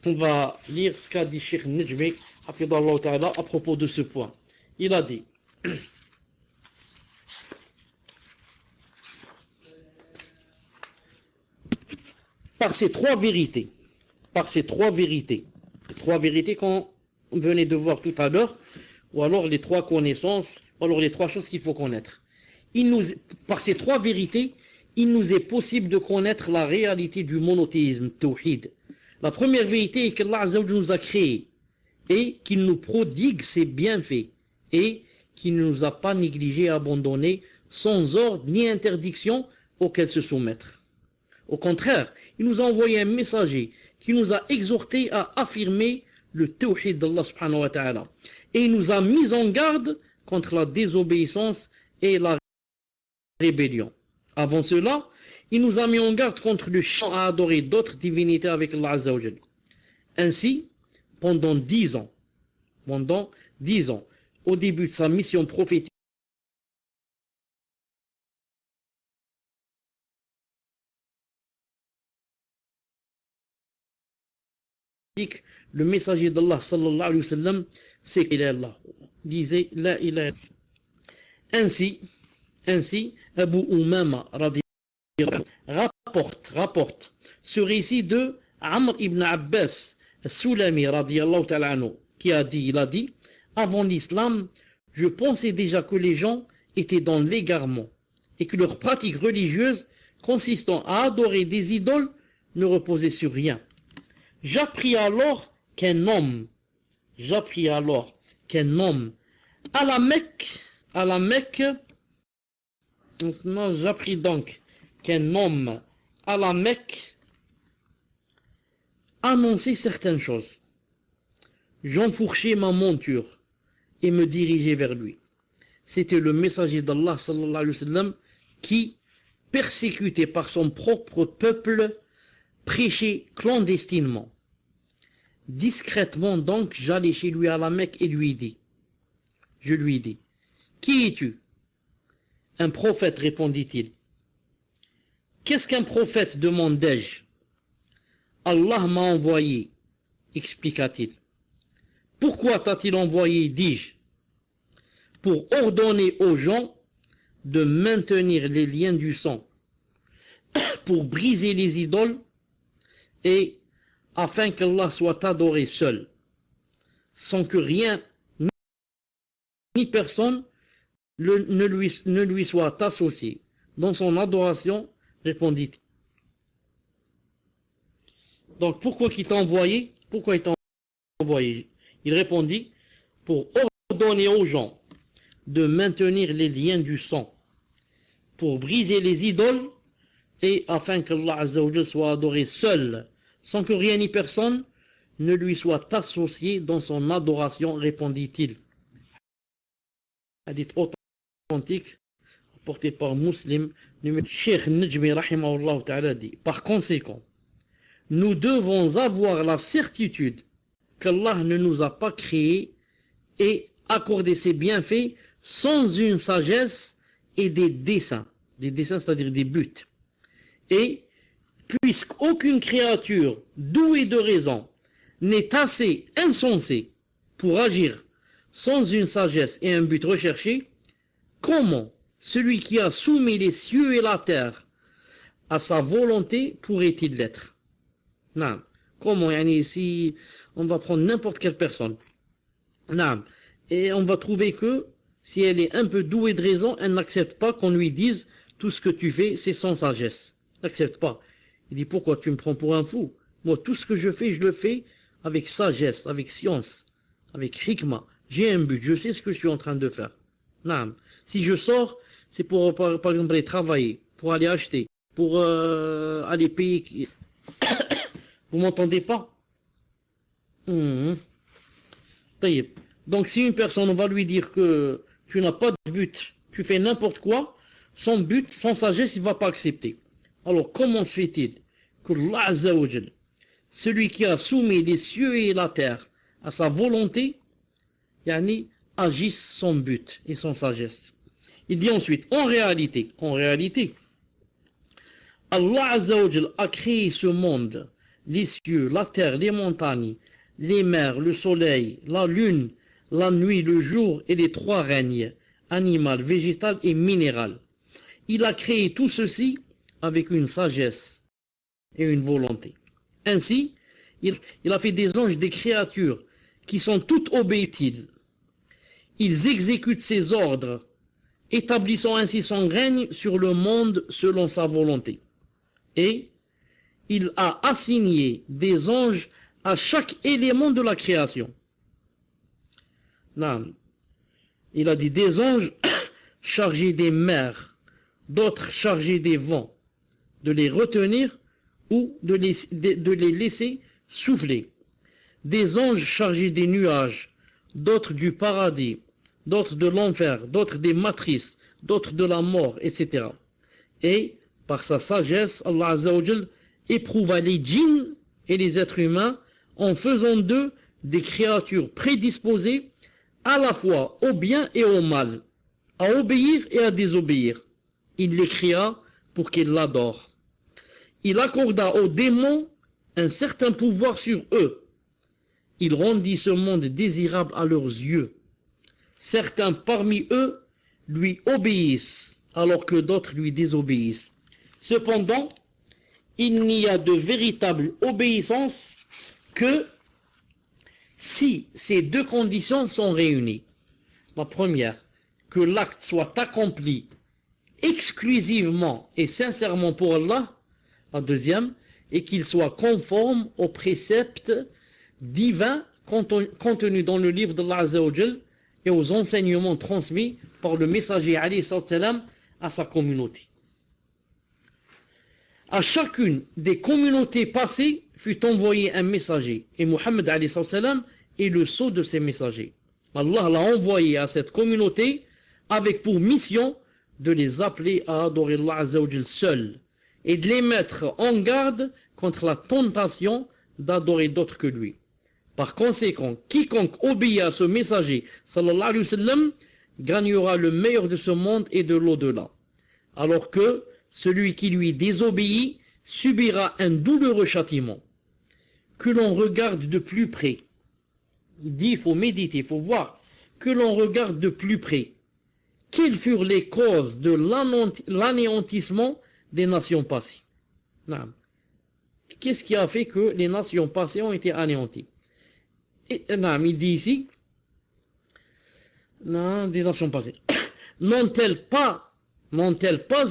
on va lire ce qu'a dit Cheikh Nejmi, hafidallahu ta'ala, à propos de ce point. Il a dit, par ces trois vérités qu'on venait de voir tout à l'heure, ou alors les trois connaissances, ou alors les trois choses qu'il faut connaître. Par ces trois vérités, il nous est possible de connaître la réalité du monothéisme, tawhid. La première vérité est qu'Allah Azza wa Jalla nous a créés et qu'il nous prodigue ses bienfaits et qu'il ne nous a pas négligés et abandonnés sans ordre ni interdiction auquel se soumettre. Au contraire, il nous a envoyé un messager qui nous a exhortés à affirmer le tawhid d'Allah subhanahu wa ta'ala. Et il nous a mis en garde contre la désobéissance et la rébellion. Avant cela, il nous a mis en garde contre le chant à adorer d'autres divinités avec Allah Azza wa Jalla. Ainsi, pendant 10 ans, au début de sa mission prophétique, le messager d'Allah sallallahu alayhi wa sallam, c'est qu'il est Allah. Disait la ilaha. Ainsi, Abu Umama rapporte ce récit de Amr ibn Abbas Sulami radiyallahu ta'ala anhu, il a dit, avant l'islam, je pensais déjà que les gens étaient dans l'égarement et que leur pratique religieuse consistant à adorer des idoles ne reposait sur rien. J'appris alors qu'un homme à la Mecque, j'appris donc qu'un homme à la Mecque annonçait certaines choses. J'enfourchai ma monture et me dirigeai vers lui. C'était le messager d'Allah sallallahu alayhi wa sallam qui, persécuté par son propre peuple, prêchait clandestinement. Discrètement donc, j'allai chez lui à la Mecque et je lui dis, qui es-tu? Un prophète, répondit-il. Qu'est-ce qu'un prophète? demandai-je. Allah m'a envoyé, expliqua-t-il. Pourquoi t'a-t-il envoyé? dis-je. Pour ordonner aux gens de maintenir les liens du sang, pour briser les idoles et afin qu'Allah soit adoré seul, sans que rien ni personne ne lui soit associé. Dans son adoration, répondit-il. Donc pourquoi il t'a envoyé? Il répondit, pour ordonner aux gens de maintenir les liens du sang, pour briser les idoles et afin qu'Allah Azza wa Jalla soit adoré seul, sans que rien ni personne ne lui soit associé dans son adoration, répondit-il. Hadith authentique, rapporté par Muslim, Cheikh Nejmi rahimahullah ta'ala dit, par conséquent, nous devons avoir la certitude qu'Allah ne nous a pas créés et accorder ses bienfaits sans une sagesse et des desseins. Des desseins, c'est-à-dire des buts. Et puisqu'aucune créature douée de raison n'est assez insensée pour agir sans une sagesse et un but recherché, comment celui qui a soumis les cieux et la terre à sa volonté pourrait-il l'être? Non. Comment, si on va prendre n'importe quelle personne, non, et on va trouver que si elle est un peu douée de raison, elle n'accepte pas qu'on lui dise tout ce que tu fais, c'est sans sagesse. Elle n'accepte pas. Il dit pourquoi tu me prends pour un fou? Moi, tout ce que je le fais avec sagesse, avec science, avec hikmah. J'ai un but, je sais ce que je suis en train de faire. Non. Si je sors, c'est pour, par exemple, aller travailler, pour aller acheter, pour aller payer. Vous m'entendez pas? Donc si une personne, on va lui dire que tu n'as pas de but, tu fais n'importe quoi, sans but, sans sagesse, il ne va pas accepter. Alors comment se fait-il que Allah Azza wa Jal, celui qui a soumis les cieux et la terre à sa volonté, agisse sans but et sans sagesse? Il dit ensuite, en réalité, Allah Azza wa Jal a créé ce monde, les cieux, la terre, les montagnes, les mers, le soleil, la lune, la nuit, le jour et les trois règnes, animal, végétal et minéral. Il a créé tout ceci avec une sagesse et une volonté. Ainsi, il a fait des anges, des créatures qui sont toutes obéitives. Ils exécutent ses ordres, établissant ainsi son règne sur le monde selon sa volonté. Et il a assigné des anges à chaque élément de la création. Non. Il a dit des anges chargés des mers, d'autres chargés des vents, de les retenir ou de les laisser souffler. Des anges chargés des nuages, d'autres du paradis, d'autres de l'enfer, d'autres des matrices, d'autres de la mort, etc. Et par sa sagesse, Allah Azza wa Jal éprouva les djinns et les êtres humains en faisant d'eux des créatures prédisposées à la fois au bien et au mal, à obéir et à désobéir. Il les créa pour qu'ils l'adorent. Il accorda aux démons un certain pouvoir sur eux. Il rendit ce monde désirable à leurs yeux. Certains parmi eux lui obéissent, alors que d'autres lui désobéissent. Cependant, il n'y a de véritable obéissance que si ces deux conditions sont réunies. La première, que l'acte soit accompli exclusivement et sincèrement pour Allah. La deuxième, et qu'il soit conforme aux préceptes divins contenus dans le livre d'Allah Azza wa Jal et aux enseignements transmis par le messager alayhi salam à sa communauté. À chacune des communautés passées fut envoyé un messager, et Muhammad alayhi salam est le sceau de ces messagers. Allah l'a envoyé à cette communauté avec pour mission de les appeler à adorer Allah Azza wa Jal seul et de les mettre en garde contre la tentation d'adorer d'autres que lui. Par conséquent, quiconque obéit à ce messager sallallahu alayhi wa sallam gagnera le meilleur de ce monde et de l'au-delà, alors que celui qui lui désobéit subira un douloureux châtiment. Que l'on regarde de plus près. Il dit, il faut méditer, il faut voir. Que l'on regarde de plus près. Quelles furent les causes de l'anéantissement des nations passées? Qu'est-ce qui a fait que les nations passées ont été anéanties? Et il dit ici, non, des nations passées. N'ont-elles pas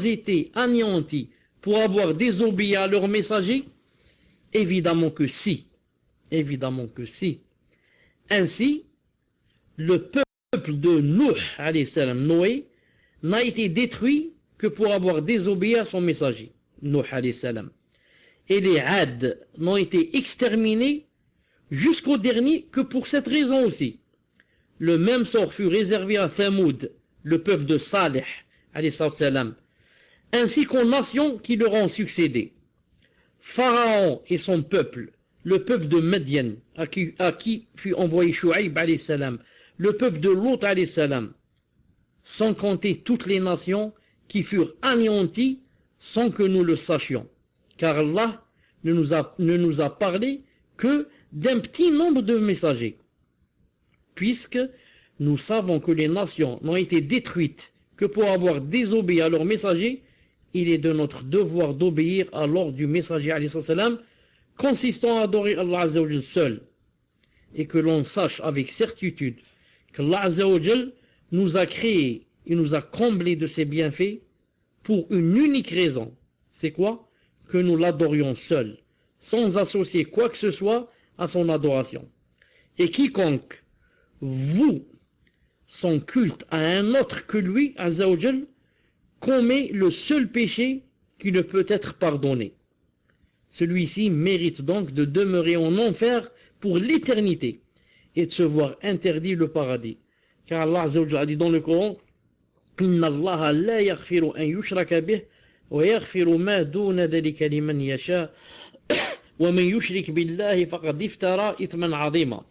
été anéanties pour avoir désobéi à leurs messagers? Évidemment que si. Évidemment que si. Ainsi, le peuple de Nuh, alayhi salam, Noé, n'a été détruit que pour avoir désobéi à son messager, Nuh alayhi salam. Et les Had n'ont été exterminés jusqu'au dernier que pour cette raison aussi. Le même sort fut réservé à Thamoud, le peuple de Salih, alayhi salam, ainsi qu'aux nations qui leur ont succédé. Pharaon et son peuple, le peuple de Madian, à qui fut envoyé Shu'aib, alayhi salam, le peuple de Lot alayhi salam, sans compter toutes les nations qui furent anéanties sans que nous le sachions. Car Allah ne nous a parlé que d'un petit nombre de messagers. Puisque nous savons que les nations n'ont été détruites que pour avoir désobéi à leurs messagers, il est de notre devoir d'obéir à l'ordre du messager alayhi salam, consistant à adorer Allah Azza wa Jal seul, et que l'on sache avec certitude qu'Allah Azza wa Jal nous a créés et nous a comblés de ses bienfaits pour une unique raison. C'est quoi? Que nous l'adorions seul, sans associer quoi que ce soit à son adoration. Et quiconque voue son culte à un autre que lui, Azza wa Jal, commet le seul péché qui ne peut être pardonné. Celui-ci mérite donc de demeurer en enfer pour l'éternité et de se voir interdit le paradis. Car Allah Azza wa Jalla a dit dans le Coran: Inna Allah la yaghfiru an yushraka bih wa yaghfiru ma duna dhalika liman yasha wa man yushrik billahi faqad iftara ithman 'azima.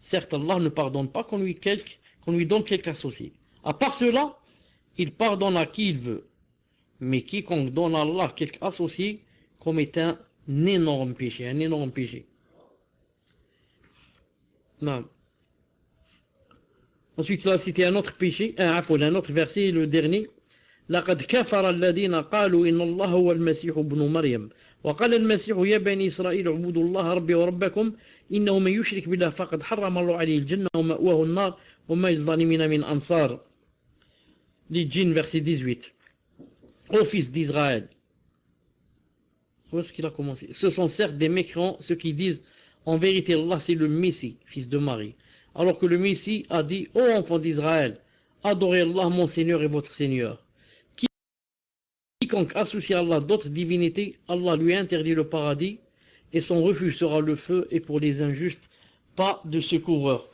Certes, Allah ne pardonne pas qu'on lui donne quelque associé. À part cela, il pardonne à qui il veut. Mais quiconque donne à Allah quelque associé commet un énorme péché, un énorme péché. Non. Ensuite, il a cité un autre péché, un autre verset, le dernier. لقد كفر الذين قالوا إن الله هو المسيح ابن مريم وقال المسيح يا بني إسرائيل اعبدوا الله ربي وربكم إنه من يشرك بالله فقد حرم الله عليه الجنة ومأواه النار وما للظالمين من أنصار. Les djinns, verset 18. Ô fils d'Israël. Où est-ce qu'il a commencé? Ce sont certes des mécréants, ceux qui disent en vérité Allah c'est le Messie, fils de Marie. Alors que le Messie a dit: ô enfants d'Israël, adorez Allah mon Seigneur et votre Seigneur. Quiconque associe à Allah d'autres divinités, Allah lui interdit le paradis et son refuge sera le feu, et pour les injustes, pas de secoureur.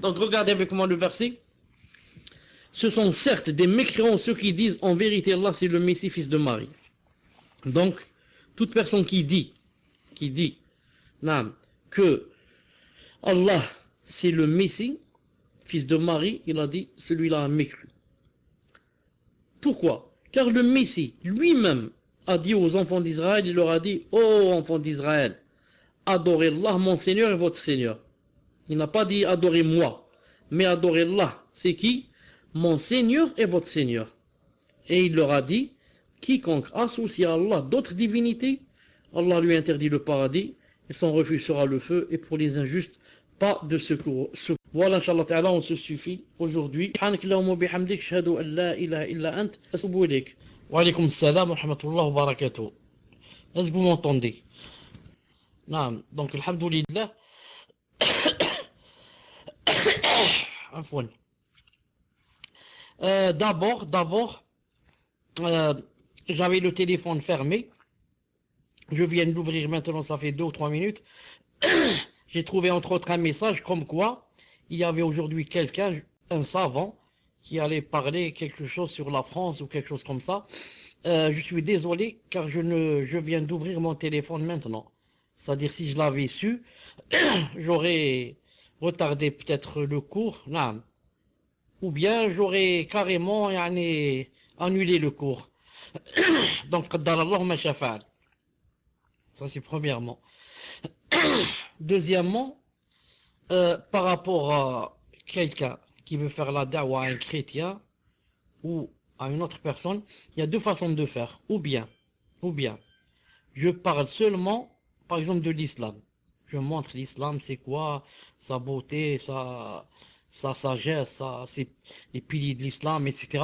Donc regardez avec moi le verset. Ce sont certes des mécréants ceux qui disent en vérité Allah c'est le Messie, fils de Marie. Donc toute personne qui dit que Allah c'est le Messie, fils de Marie, il a dit celui-là a mécru. Pourquoi? Car le Messie lui-même a dit aux enfants d'Israël, il leur a dit: ô enfants d'Israël, adorez Allah mon Seigneur et votre Seigneur. Il n'a pas dit adorez moi, mais adorez Allah. C'est qui? Mon Seigneur et votre Seigneur. Et il leur a dit: quiconque associe à Allah d'autres divinités, Allah lui interdit le paradis et son refuge sera le feu, et pour les injustes, pas de secours. Voilà, Inch'Allah Ta'ala, on se suffit aujourd'hui. Subhanakallahumma bihamdik, ashhadu an la ilaha illa ant, atubu ilayk. Wa alaykum assalam wa rahmatullahi wa barakatuh. Est-ce que vous m'entendez? Non. Donc, alhamdulillah. Afwan. D'abord, j'avais le téléphone fermé. Je viens de l'ouvrir maintenant, ça fait 2 ou 3 minutes. J'ai trouvé entre autres un message comme quoi il y avait aujourd'hui quelqu'un, un savant, qui allait parler quelque chose sur la France ou quelque chose comme ça. Je suis désolé car je viens d'ouvrir mon téléphone maintenant. C'est-à-dire si je l'avais su, j'aurais retardé peut-être le cours, non. Ou bien j'aurais carrément annulé le cours. Donc, qaddarallahu ma shafa'al. Ça c'est premièrement. Deuxièmement, par rapport à quelqu'un qui veut faire la da'wa à un chrétien ou à une autre personne, il y a 2 façons de faire. Ou bien, je parle seulement, par exemple, de l'islam. Je montre l'islam, c'est quoi, sa beauté, sa sagesse, c'est les piliers de l'islam, etc.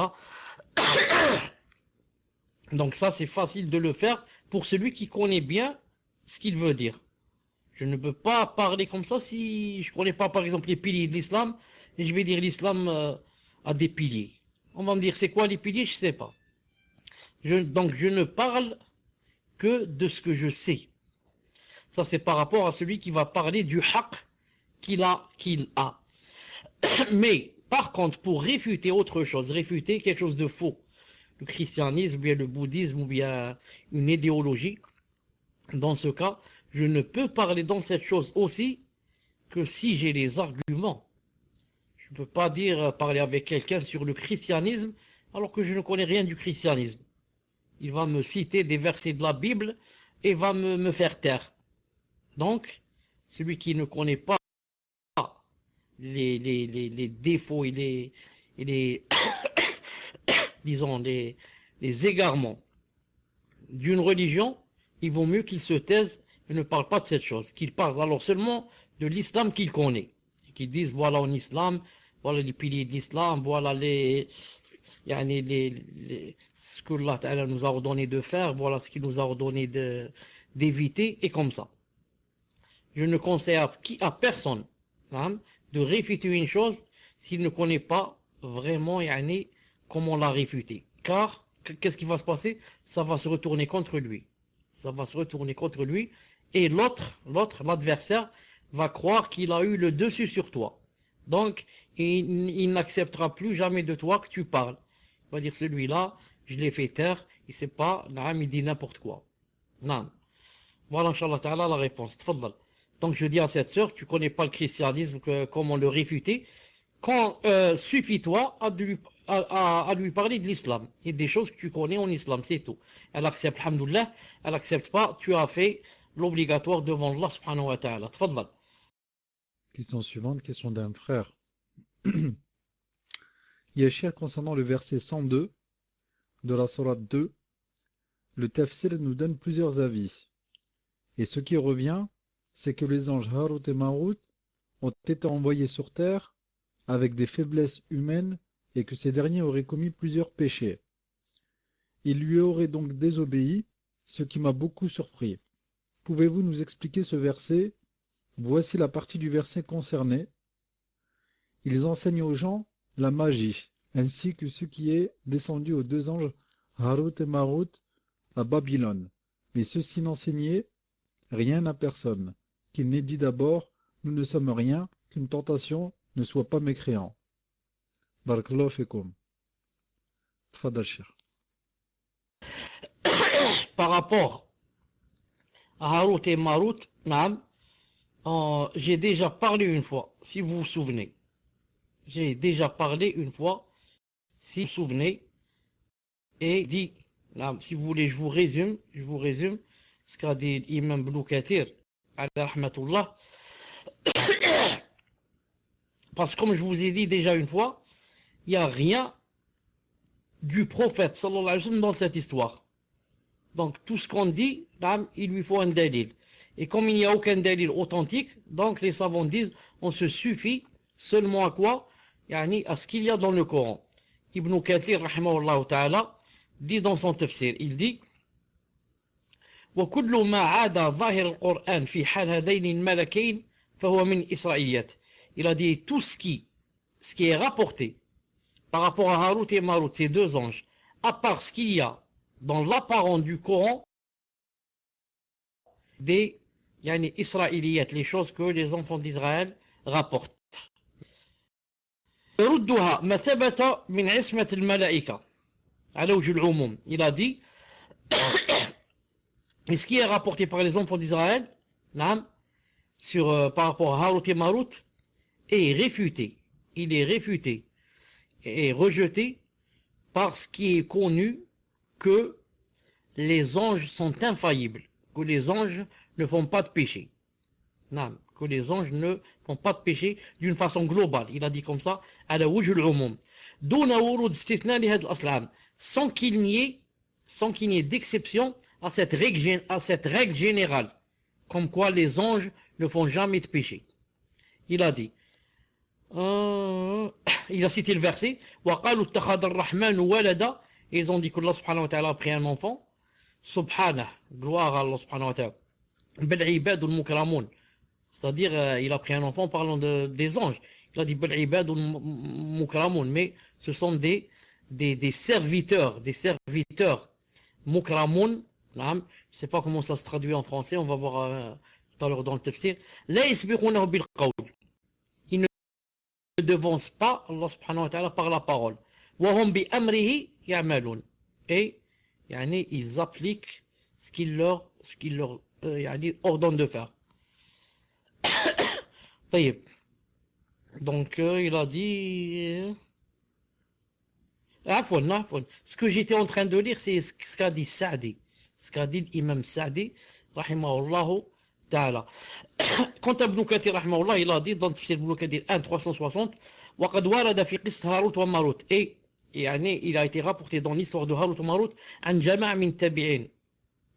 Donc ça, c'est facile de le faire pour celui qui connaît bien ce qu'il veut dire. Je ne peux pas parler comme ça si je ne connais pas, par exemple, les piliers de l'islam, et je vais dire l'islam a des piliers. On va me dire, c'est quoi les piliers? Je ne sais pas. Donc, je ne parle que de ce que je sais. Ça, c'est par rapport à celui qui va parler du haqq qu'il a. Mais, par contre, pour réfuter autre chose, réfuter quelque chose de faux, le christianisme, ou bien le bouddhisme, ou bien une idéologie, dans ce cas, je ne peux parler dans cette chose aussi que si j'ai les arguments. ne peux pas dire parler avec quelqu'un sur le christianisme alors que je ne connais rien du christianisme. Il va me citer des versets de la Bible et va me faire taire. Donc, celui qui ne connaît pas les défauts et les disons, les égarements d'une religion, il vaut mieux qu'il se taise et ne parle pas de cette chose, qu'il parle alors seulement de l'islam qu'il connaît. Et qu'il dise, voilà en islam, voilà les piliers de l'islam, voilà ce que Allah Ta'ala nous a ordonné de faire, voilà ce qu'il nous a ordonné d'éviter, et comme ça. Je ne conseille à personne hein, de réfuter une chose s'il ne connaît pas vraiment comment la réfuter. Car, qu'est-ce qui va se passer? Ça va se retourner contre lui. Ça va se retourner contre lui. Et l'adversaire, va croire qu'il a eu le dessus sur toi. Donc, il n'acceptera plus jamais de toi que tu parles. Il va dire, celui-là, je l'ai fait taire, il sait pas, il dit n'importe quoi. Non. Voilà, Inch'Allah Ta'ala, la réponse. Tfadal. Donc, je dis à cette sœur, tu connais pas le christianisme, comment le réfuter. Quand suffit-toi à lui parler de l'islam et des choses que tu connais en islam, c'est tout. Elle accepte, alhamdoulilah, elle accepte pas, tu as fait l'obligatoire devant Allah subhanahu wa ta'ala. Tfadal. Question suivante, question d'un frère. Yachir, concernant le verset 102 de la sourate 2, le tafsir nous donne plusieurs avis. Et ce qui revient, c'est que les anges Harut et Marut ont été envoyés sur terre avec des faiblesses humaines et que ces derniers auraient commis plusieurs péchés. Ils lui auraient donc désobéi, ce qui m'a beaucoup surpris. Pouvez-vous nous expliquer ce verset? Voici la partie du verset concernée. Ils enseignent aux gens la magie, ainsi que ce qui est descendu aux deux anges Harut et Marut à Babylone. Mais ceux-ci n'enseignaient rien à personne, qu'il n'ait dit d'abord, nous ne sommes rien, qu'une tentation ne soit pas mécréant. Barakallahu fikum. Tfadal Cheikh. Par rapport à Harut et Marut, j'ai déjà parlé une fois, si vous vous souvenez. J'ai déjà parlé une fois, si vous vous souvenez, et dit, si vous voulez, je vous résume ce qu'a dit l'imam Ibn Kathir, alayhi rahmatullah. Parce que comme je vous ai dit déjà une fois, il n'y a rien du prophète sallallahu alayhi wa sallam dans cette histoire. Donc tout ce qu'on dit, il lui faut un dalil. Et comme il n'y a aucun dalil authentique, donc les savants disent, on se suffit seulement à quoi? À ce qu'il y a dans le Coran. Ibn Kathir, rahimahullah ta'ala, dit dans son tafsir, il dit, وكل ما عاد ظاهر القرآن في حال هذين الملكين فهو من إسرائيليات. Il a dit tout ce qui est rapporté par rapport à Harut et Marut, ces deux anges, à part ce qu'il y a dans l'apparent du Coran, des Israéliyat, les choses que les enfants d'Israël rapportent. يردها ما ثبت من عصمة الملائكة على وجه العموم. Il a dit et ce qui est rapporté par les enfants d'Israël par rapport à Harut et Marut est réfuté. Il est réfuté et rejeté par ce qui est connu que les anges sont infaillibles, que les anges ne font pas de péché. Que les anges ne font pas de péché d'une façon globale. Il a dit comme ça, ala wujhul umum. Duna wurud istithna li had al-aslam. Sans qu'il n'y ait d'exception à cette règle générale. Comme quoi les anges ne font jamais de péché. Il a dit, il a cité le verset, وَقَالُوا اتَّخَذَ الرَّحْمَنُ وَلَدًا. Et ils ont dit que Allah subhanahu wa ta'ala a pris un enfant. Subhanah, gloire à Allah subhanahu wa ta'ala. Bel ibad al-mukramun. C'est-à-dire, il a pris un enfant parlant des anges. Il a dit bel ibad al-mukramun. Mais ce sont des serviteurs. Mukramun. Je ne sais pas comment ça se traduit en français. On va voir tout à l'heure dans le tafsir. La yasbiqunahu bil qawl. Ils ne devancent pas Allah subhanahu wa ta'ala par la parole. Wa hum bi amrihi ya'malun. Et ils appliquent ce qu'il leur ordonne de faire. طيب. Donc, il a dit... Afwan. Ce que j'étais en train de lire, c'est ce qu'a dit Saadi. Ce qu'a dit l'imam Saadi, rahimahullah ta'ala. Quant à Ibn Kathir, rahimahullah, il a dit dans Tafsir Ibn Kathir 1, 360, وَقَدْ وَارَدَ فِي قِصَّ هاروت وماروت. Et il a été rapporté dans l'histoire de Harut et Marut, عن جماعة من تابعين.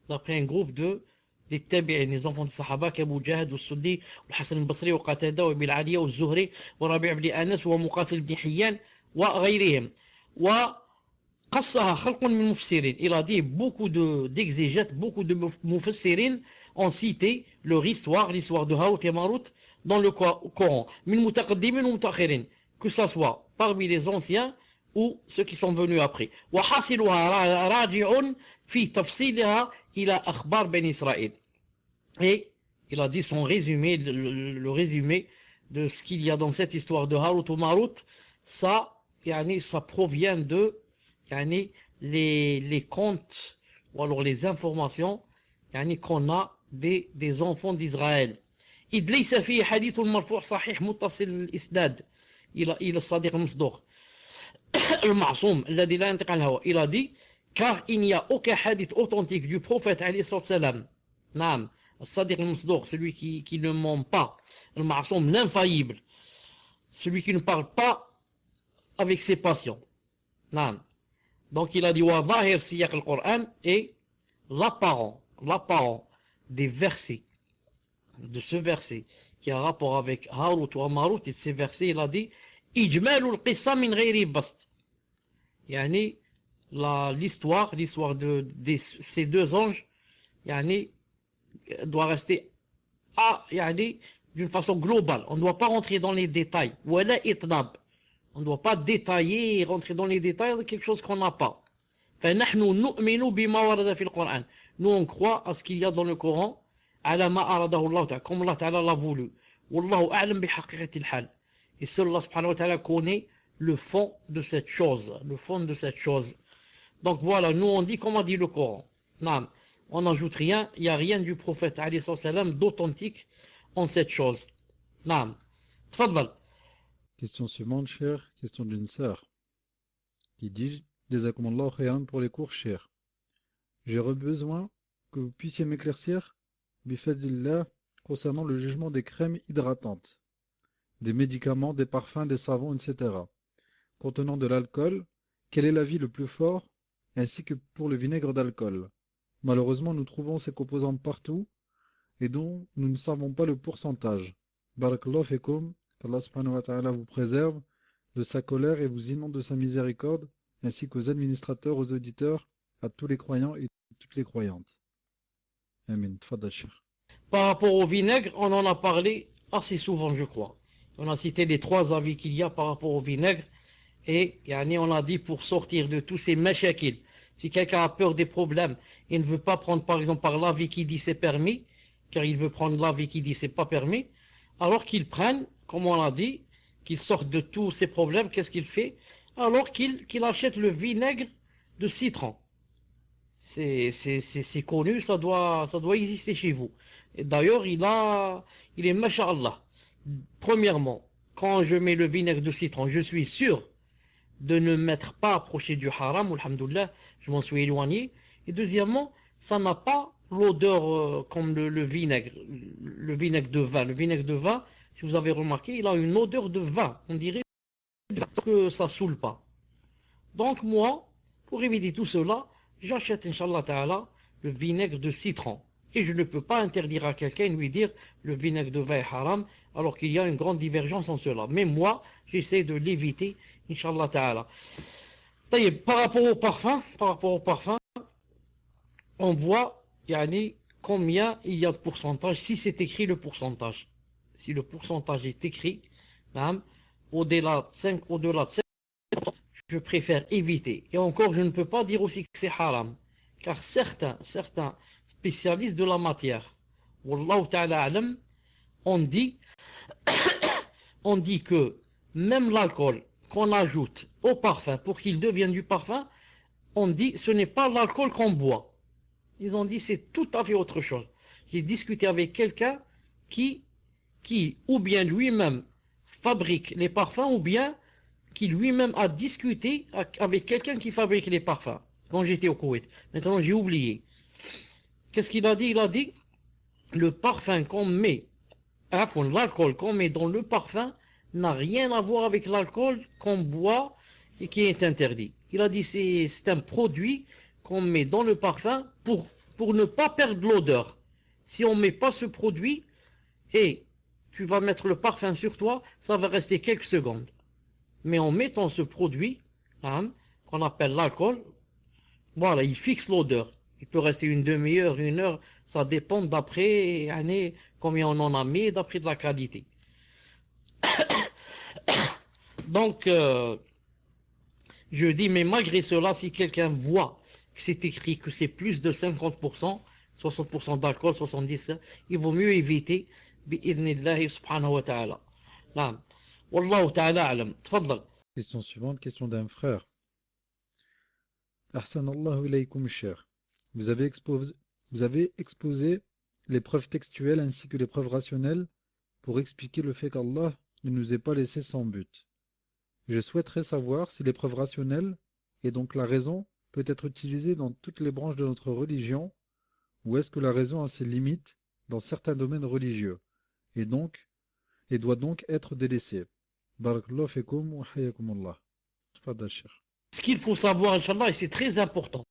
D'après un groupe des tabi'in, les enfants des Sahaba, qu'Abu Jahd, Al-Suddi, Al-Hassan al-Basri, Qatada, Ibn al-Aliya, Al-Zuhri, Rabi' ibn Anas, Muqatil ibn Hiyyan, وغيرهم. وقصها خلق من مفسرين. Il a dit beaucoup d'exégètes, beaucoup de mufassirin ont cité leur histoire de Harut et Marut dans le Coran. من متقدمين ومتأخرين. Que ça soit parmi les anciens ou ceux qui sont venus après. وحاصلها راجع في تفصيلها إلى أخبار بني إسرائيل. Et il a dit son résumé, le résumé de ce qu'il y a dans cette histoire de Harut ou Marut, ça provient de les contes ou alors les informations qu'on a des enfants d'Israël. إذ ليس فيه حديث مرفوع صحيح متصل الإسناد إلى الصادق المصدوق المعصوم الذي لا ينطق عن الهوى. Il a dit car il n'y a aucun hadith authentique du prophète alayhi salam. Naam, الصادق المصدوق, celui qui ne ment pas, المعصوم, l'infaillible, celui qui ne parle pas avec ses passions. Naam. Donc il a dit wa zahir siyaq al-Qur'an, et l'apparent des versets, de ce verset qui a rapport avec Harut ou Marut, et de ces versets, il a dit ijmalul qissa min ghayri bast. L'histoire de ces deux anges doit rester d'une façon globale. On ne doit pas rentrer dans les détails. Wala itnab. On ne doit pas détailler et rentrer dans les détails de quelque chose qu'on n'a pas. فَنَحْنُ نُؤْمِنُ بِمَا وَرَدَ فِي الْقُرْآنِ. Nous on croit à ce qu'il y a dans le Coran, على ما أراده الله تعالى, comme Allah Ta'ala l'a voulu. وَاللَّهُ أَعْلَمْ بِحَقِيقَةِ الْحَالِ. Et seul Allah Subhanahu wa Ta'ala connaît le fond de cette chose. Donc voilà, nous on dit comme a dit le Coran. Non, on n'ajoute rien, il n'y a rien du prophète alayhi salam d'authentique en cette chose. Non. Tfadlal. Question suivante, cher. Question d'une sœur qui dit Jazakumullahu khayran pour les cours, cher. J'aurais besoin que vous puissiez m'éclaircir, bifadillah, concernant le jugement des crèmes hydratantes, des médicaments, des parfums, des savons, etc. contenant de l'alcool. Quel est l'avis le plus fort, ainsi que pour le vinaigre d'alcool? Malheureusement, nous trouvons ces composants partout et dont nous ne savons pas le pourcentage. Barakallahu fikum. Allah subhanahu wa ta'ala vous préserve de sa colère et vous inonde de sa miséricorde, ainsi qu'aux administrateurs, aux auditeurs, à tous les croyants et toutes les croyantes. Amin. Tfadal, Cheikh. Par rapport au vinaigre, on en a parlé assez souvent, je crois. On a cité les trois avis qu'il y a par rapport au vinaigre, et on a dit pour sortir de tous ces mashakil. Si quelqu'un a peur des problèmes, il ne veut pas prendre par exemple par l'avis qui dit c'est permis, car il veut prendre l'avis qui dit c'est pas permis, alors qu'il prenne, comme on l'a dit, qu'il sorte de tous ces problèmes, qu'est-ce qu'il fait? Alors qu'il achète le vinaigre de citron. C'est connu, ça doit exister chez vous. Et d'ailleurs, il est masha'Allah. Premièrement, quand je mets le vinaigre de citron, je suis sûr de ne m'être pas approché du haram, alhamdoulilah, je m'en suis éloigné. Et deuxièmement, ça n'a pas l'odeur comme le vinaigre de vin. Le vinaigre de vin, si vous avez remarqué, il a une odeur de vin. On dirait que ça saoule pas. Donc moi, pour éviter tout cela, j'achète, Inch'Allah Ta'ala, le vinaigre de citron. Et je ne peux pas interdire à quelqu'un lui dire le vinaigre de vin est haram, alors qu'il y a une grande divergence en cela. Mais moi, j'essaie de l'éviter, Inch'Allah Ta'ala. Par rapport au parfum, on voit combien il y a de pourcentage, si c'est écrit le pourcentage. Si le pourcentage est écrit, au-delà de 5, je préfère éviter. Et encore, je ne peux pas dire aussi que c'est haram. Car certains spécialistes de la matière, Wallahu ta'ala alam, on dit que même l'alcool qu'on ajoute au parfum pour qu'il devienne du parfum, on dit ce n'est pas l'alcool qu'on boit. Ils ont dit c'est tout à fait autre chose. J'ai discuté avec quelqu'un qui ou bien lui-même fabrique les parfums ou bien qui lui-même a discuté avec quelqu'un qui fabrique les parfums quand j'étais au Koweït. Maintenant, j'ai oublié. Qu'est-ce qu'il a dit? Il a dit, le parfum qu'on met, l'alcool qu'on met dans le parfum n'a rien à voir avec l'alcool qu'on boit et qui est interdit. Il a dit, c'est un produit qu'on met dans le parfum pour ne pas perdre l'odeur. Si on ne met pas ce produit et tu vas mettre le parfum sur toi, ça va rester quelques secondes. Mais en mettant ce produit, hein, qu'on appelle l'alcool, voilà, il fixe l'odeur. Il peut rester une demi-heure, une heure, ça dépend d'après combien on en a mis, d'après de la qualité. Donc, je dis, mais malgré cela, si quelqu'un voit que c'est écrit que c'est plus de 50%, 60% d'alcool, 70%, il vaut mieux éviter, bi'idhnillahi subhanahu wa ta'ala. Naam. Wallahu ta'ala alam. Tfadlal. Question suivante, question d'un frère. Ahsanallahu ilaykum cher. Vous avez exposé les preuves textuelles ainsi que les preuves rationnelles pour expliquer le fait qu'Allah ne nous ait pas laissé sans but. Je souhaiterais savoir si les preuves rationnelles, et donc la raison, peut être utilisée dans toutes les branches de notre religion, ou est-ce que la raison a ses limites dans certains domaines religieux, et doit donc être délaissée. Barakallahu fikum wa hayyakumullah. Tfadal, Cheikh. Ce qu'il faut savoir, Inch'Allah, et c'est très important,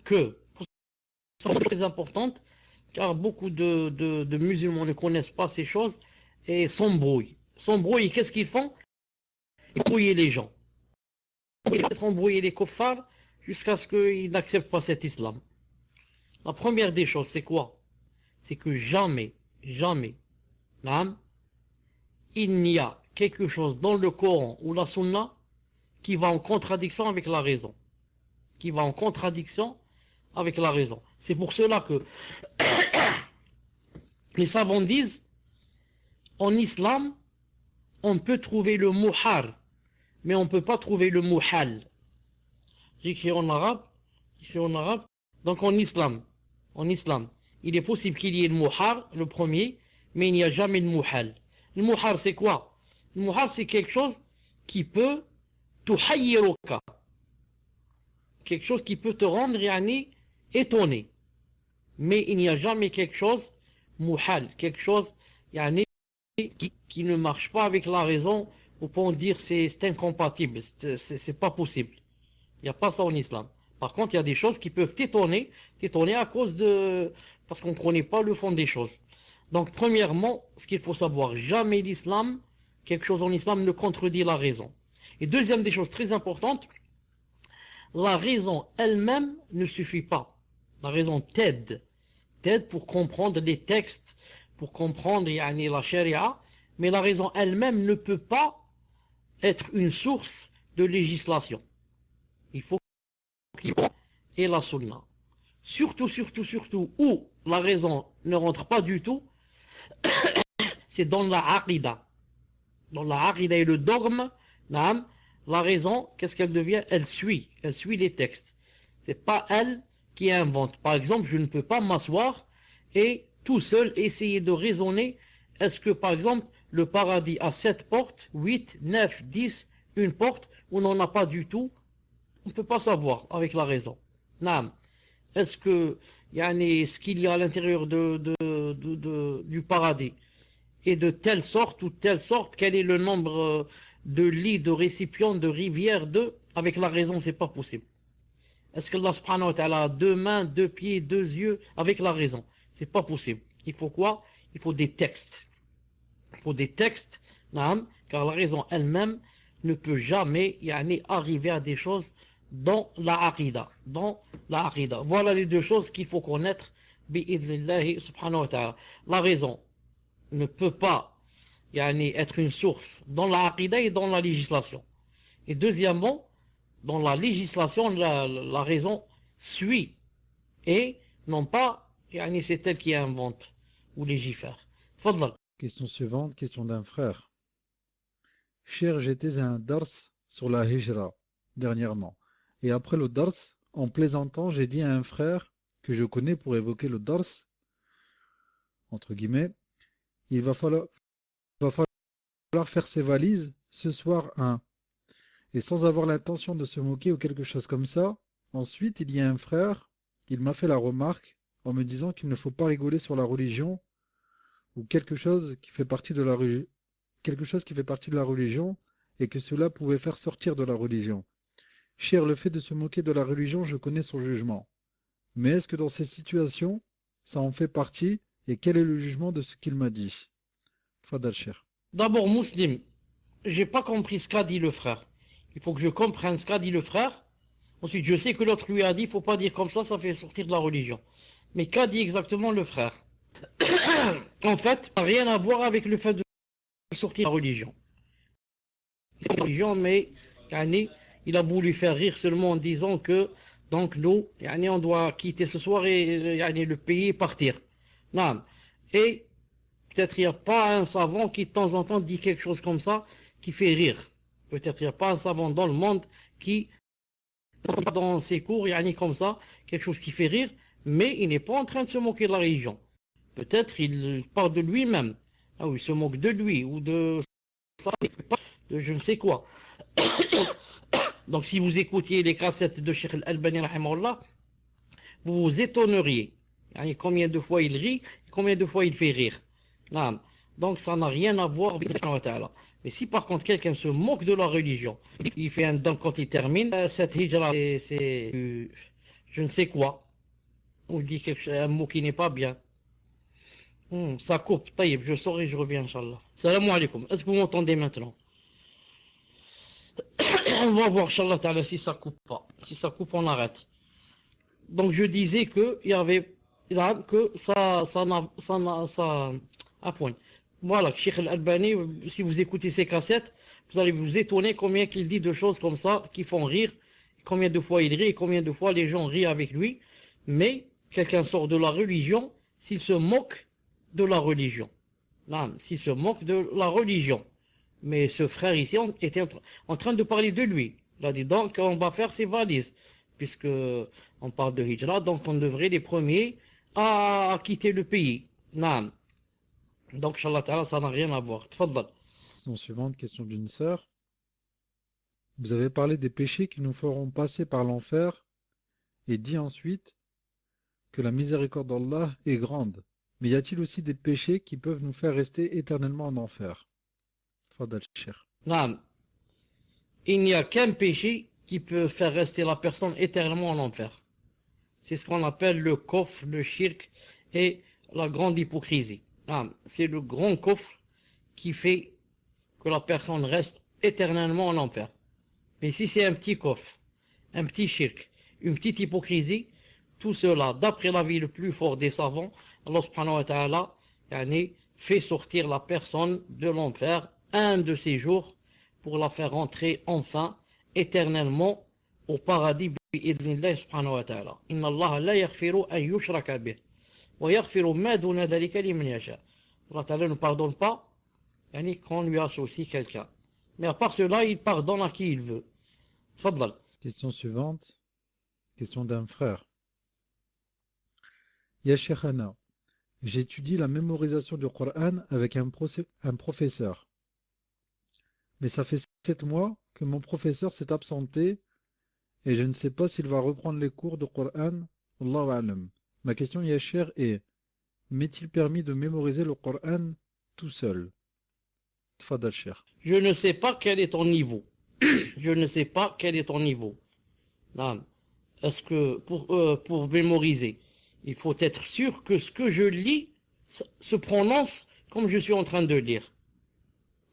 que c'est très importante, car beaucoup de musulmans ne connaissent pas ces choses et s'embrouillent. S'embrouillent, qu'est-ce qu'ils font? Ils brouillent les gens. Ils font embrouiller les kuffars jusqu'à ce qu'ils n'acceptent pas cet islam. La première des choses, c'est quoi? C'est que jamais, il n'y a quelque chose dans le Coran ou la Sunna qui va en contradiction avec la raison. C'est pour cela que les savants disent, en islam, on peut trouver le muhar, mais on ne peut pas trouver le muhal. J'écris en arabe. Donc en islam, il est possible qu'il y ait le muhar, le premier, mais il n'y a jamais le muhal. Le muhar, c'est quoi? Le muhar, c'est quelque chose qui peut tuhayyiruka. Quelque chose qui peut te rendre étonné. Mais il n'y a jamais quelque chose muhal, quelque chose qui ne marche pas avec la raison, ou pour dire c'est incompatible, c'est pas possible. Il n'y a pas ça en islam. Par contre, il y a des choses qui peuvent t'étonner à cause parce qu'on ne connaît pas le fond des choses. Donc, premièrement, ce qu'il faut savoir, jamais quelque chose en islam ne contredit la raison. Et deuxième des choses très importantes, la raison elle-même ne suffit pas. La raison t'aide pour comprendre les textes, pour comprendre la charia, mais la raison elle-même ne peut pas être une source de législation. Il faut qu'il y ait la sunna. Surtout, où la raison ne rentre pas du tout, c'est dans la aqida. Dans la aqida et le dogme, la raison, qu'est-ce qu'elle devient? Elle suit les textes. C'est pas elle qui invente. Par exemple, je ne peux pas m'asseoir et tout seul essayer de raisonner. Est-ce que, par exemple, le paradis a 7 portes, 8, 9, 10, une porte, ou n'en a pas du tout? On ne peut pas savoir avec la raison. Naam. Est-ce que, ce qu'il y a à l'intérieur du paradis est de telle sorte ou telle sorte, quel est le nombre de lits, de récipients, de rivières, avec la raison, c'est pas possible. Est-ce que Allah subhanahu wa ta'ala a 2 mains, 2 pieds, 2 yeux, avec la raison? C'est pas possible. Il faut quoi? Il faut des textes. Naam, car la raison elle-même ne peut jamais arriver à des choses dans la aqida. Voilà les 2 choses qu'il faut connaître bi'idhnillahi subhanahu wa ta'ala. La raison ne peut pas être une source dans la aqida et dans la législation. Et deuxièmement, dans la législation, la raison suit et non pas c'est elle qui invente ou légifère. Fadlal. Question suivante, question d'un frère. Cher, j'étais à un dars sur la hijra dernièrement. Et après le dars, en plaisantant, j'ai dit à un frère que je connais pour évoquer le dars, entre guillemets, il va falloir faire ses valises ce soir, un. Et sans avoir l'intention de se moquer ou quelque chose comme ça, ensuite il y a un frère, il m'a fait la remarque en me disant qu'il ne faut pas rigoler sur la religion ou quelque chose qui fait partie de la religion et que cela pouvait faire sortir de la religion. Cher, le fait de se moquer de la religion, je connais son jugement. Mais est-ce que dans ces situations, ça en fait partie et quel est le jugement de ce qu'il m'a dit? Fadal Cher. D'abord, Muslim, j'ai pas compris ce qu'a dit le frère. Il faut que je comprenne ce qu'a dit le frère. Ensuite, je sais que l'autre lui a dit, il faut pas dire comme ça fait sortir de la religion. Mais qu'a dit exactement le frère? En fait, ça n'a rien à voir avec le fait de sortir de la religion. C'est une religion, mais il a voulu faire rire seulement en disant que donc nous, on doit quitter ce soir et le pays et partir. Non. Et peut-être il n'y a pas un savant qui de temps en temps dit quelque chose comme ça qui fait rire. Peut-être il n'y a pas un savant dans le monde qui, dans ses cours, comme ça, quelque chose qui fait rire, mais il n'est pas en train de se moquer de la religion. Peut-être il parle de lui-même, ou il se moque de lui, ou de ça, de je ne sais quoi. Donc si vous écoutiez les cassettes de Cheikh Al-Albani, vous vous étonneriez. Combien de fois il rit, combien de fois il fait rire. Donc ça n'a rien à voir avec Allah. Mais si par contre quelqu'un se moque de la religion, il fait un don quand il termine, cette hijra, c'est je ne sais quoi. On dit un mot qui n'est pas bien. Ça coupe, taïb, je sors et je reviens, Inch'Allah. Salam alaikum. Est-ce que vous m'entendez maintenant? On va voir, Inch'Allah, si ça coupe pas. Si ça coupe, on arrête. Donc je disais que il y avait que ça voilà, Cheikh Al-Albani, si vous écoutez ses cassettes, vous allez vous étonner combien qu'il dit de choses comme ça qui font rire, combien de fois il rit et combien de fois les gens rient avec lui. Mais quelqu'un sort de la religion s'il se moque de la religion. S'il se moque de la religion. Mais ce frère ici était en train de parler de lui. Il a dit donc on va faire ses valises. Puisque on parle de hijra, donc on devrait les premiers à quitter le pays. Naam. Donc, Inch'Allah Ta'ala, ça n'a rien à voir. Tfaddal. Question suivante, question d'une sœur. Vous avez parlé des péchés qui nous feront passer par l'enfer et dit ensuite que la miséricorde d'Allah est grande. Mais y a-t-il aussi des péchés qui peuvent nous faire rester éternellement en enfer? Tfaddal, cher. Naam. Il n'y a qu'un péché qui peut faire rester la personne éternellement en enfer. C'est ce qu'on appelle le kufr, le shirk et la grande hypocrisie. C'est le grand kufr qui fait que la personne reste éternellement en enfer. Mais si c'est un petit kufr, un petit shirk, une petite hypocrisie, tout cela, d'après l'avis le plus fort des savants, Allah subhanahu wa ta'ala fait sortir la personne de l'enfer un de ces jours pour la faire rentrer enfin éternellement au paradis bi'idhnillah subhanahu wa ta'ala. Inna Allah la yaghfiru an yushraka bih wa yaghfiru ma duna dhalika liman yasha. Allah ta'ala ne pardonne pas quand on lui associe quelqu'un. Mais à part cela, il pardonne à qui il veut. Fadlal. Question suivante. Question d'un frère. Ya Sheikhana, j'étudie la mémorisation du Coran avec un professeur. Mais ça fait 7 mois que mon professeur s'est absenté et je ne sais pas s'il va reprendre les cours de Coran. Allahu a'lam. Ma question, ya Cheikh, est: m'est-il permis de mémoriser le Coran tout seul? Tfadal, Cheikh. Je ne sais pas quel est ton niveau. Je ne sais pas quel est ton niveau. Est-ce que pour mémoriser, il faut être sûr que ce que je lis se prononce comme je suis en train de lire.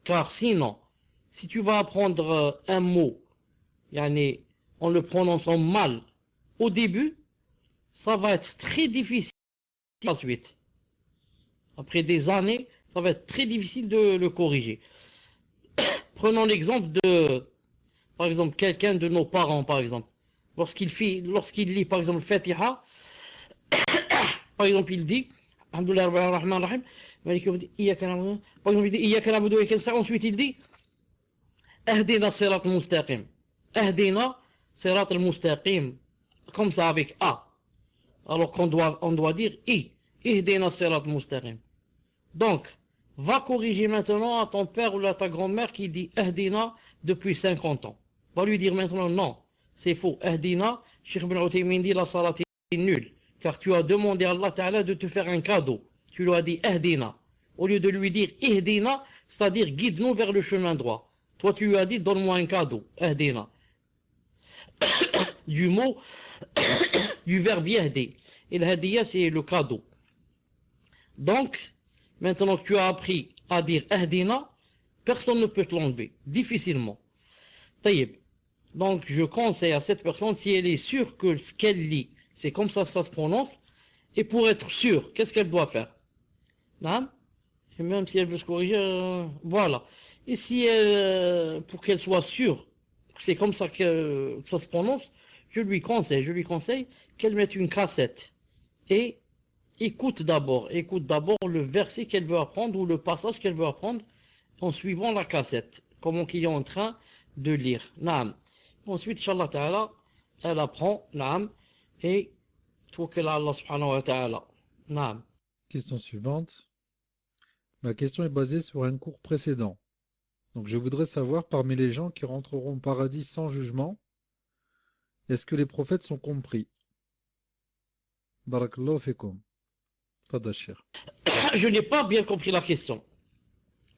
Car sinon, si tu vas apprendre un mot en le prononçant mal au début, ça va être très difficile ensuite. Après des années, ça va être très difficile de le corriger. Prenons l'exemple par exemple, quelqu'un de nos parents, par exemple. Lorsqu'il lit, par exemple, Fatiha, par exemple, il dit, Alhamdulillah, Rahman, Rahim, par exemple, il dit, Iyaka na'budu wa iyaka nasta'in, ensuite il dit, Ahdina sirat al-mustaqim. Ahdina sirat al-mustaqim. Comme ça, avec A. Alors qu'on doit dire I. Ihdina sirat al-mustaqim. Donc, Va corriger maintenant à ton père ou à ta grand-mère qui dit Ahdina depuis 50 ans. Va lui dire maintenant non, c'est faux. Ahdina, Cheikh Ibn Uthaymin dit la salat est nulle. Car tu as demandé à Allah Ta'ala de te faire un cadeau. Tu lui as dit Ahdina. Au lieu de lui dire Ihdina, c'est-à-dire guide-nous vers le chemin droit. Toi tu lui as dit donne-moi un cadeau. Ahdina. Du mot, du verbe yahdi. Et le hadiya c'est le cadeau. Donc, maintenant que tu as appris à dire Ahdina, personne ne peut te l'enlever, difficilement. Taïb. Donc, je conseille à cette personne, si elle est sûre que ce qu'elle lit, c'est comme ça que ça se prononce, et pour être sûre, qu'est-ce qu'elle doit faire? Non? Et même si elle veut se corriger, voilà. Et si elle, pour qu'elle soit sûre que c'est comme ça que ça se prononce, je lui conseille qu'elle mette une cassette et écoute d'abord le verset qu'elle veut apprendre ou le passage qu'elle veut apprendre en suivant la cassette, comme qu'il est en train de lire. Naam. Ensuite, Inch'Allah Ta'ala, elle apprend, naam, et tawakkal ala Allah subhanahu wa ta'ala. Naam. Question suivante. Ma question est basée sur un cours précédent. Donc je voudrais savoir, parmi les gens qui rentreront au paradis sans jugement, est-ce que les prophètes sont compris? Barakallahu fikum. Fadal Cheikh. Je n'ai pas bien compris la question.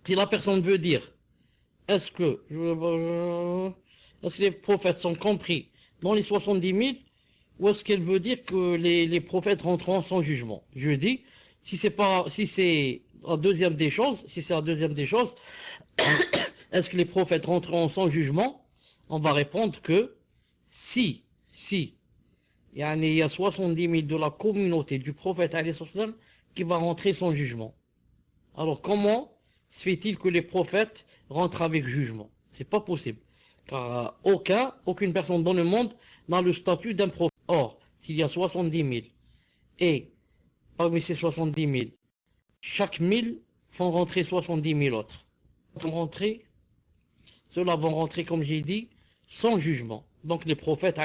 Si la personne veut dire, est-ce que les prophètes sont compris dans les 70 000, ou est-ce qu'elle veut dire que les prophètes rentreront sans jugement? Je dis, si c'est la deuxième des choses, est-ce que les prophètes rentreront sans jugement? On va répondre que si, il y a 70 000 de la communauté du prophète alayhi salam qui va rentrer sans jugement. Alors comment se fait-il que les prophètes rentrent avec jugement? C'est pas possible. Car aucune personne dans le monde n'a le statut d'un prophète. Or, s'il y a 70 000 et parmi ces 70 000, chaque 1000 font rentrer 70 000 autres. Ceux-là vont rentrer, comme j'ai dit, sans jugement. Donc les prophètes,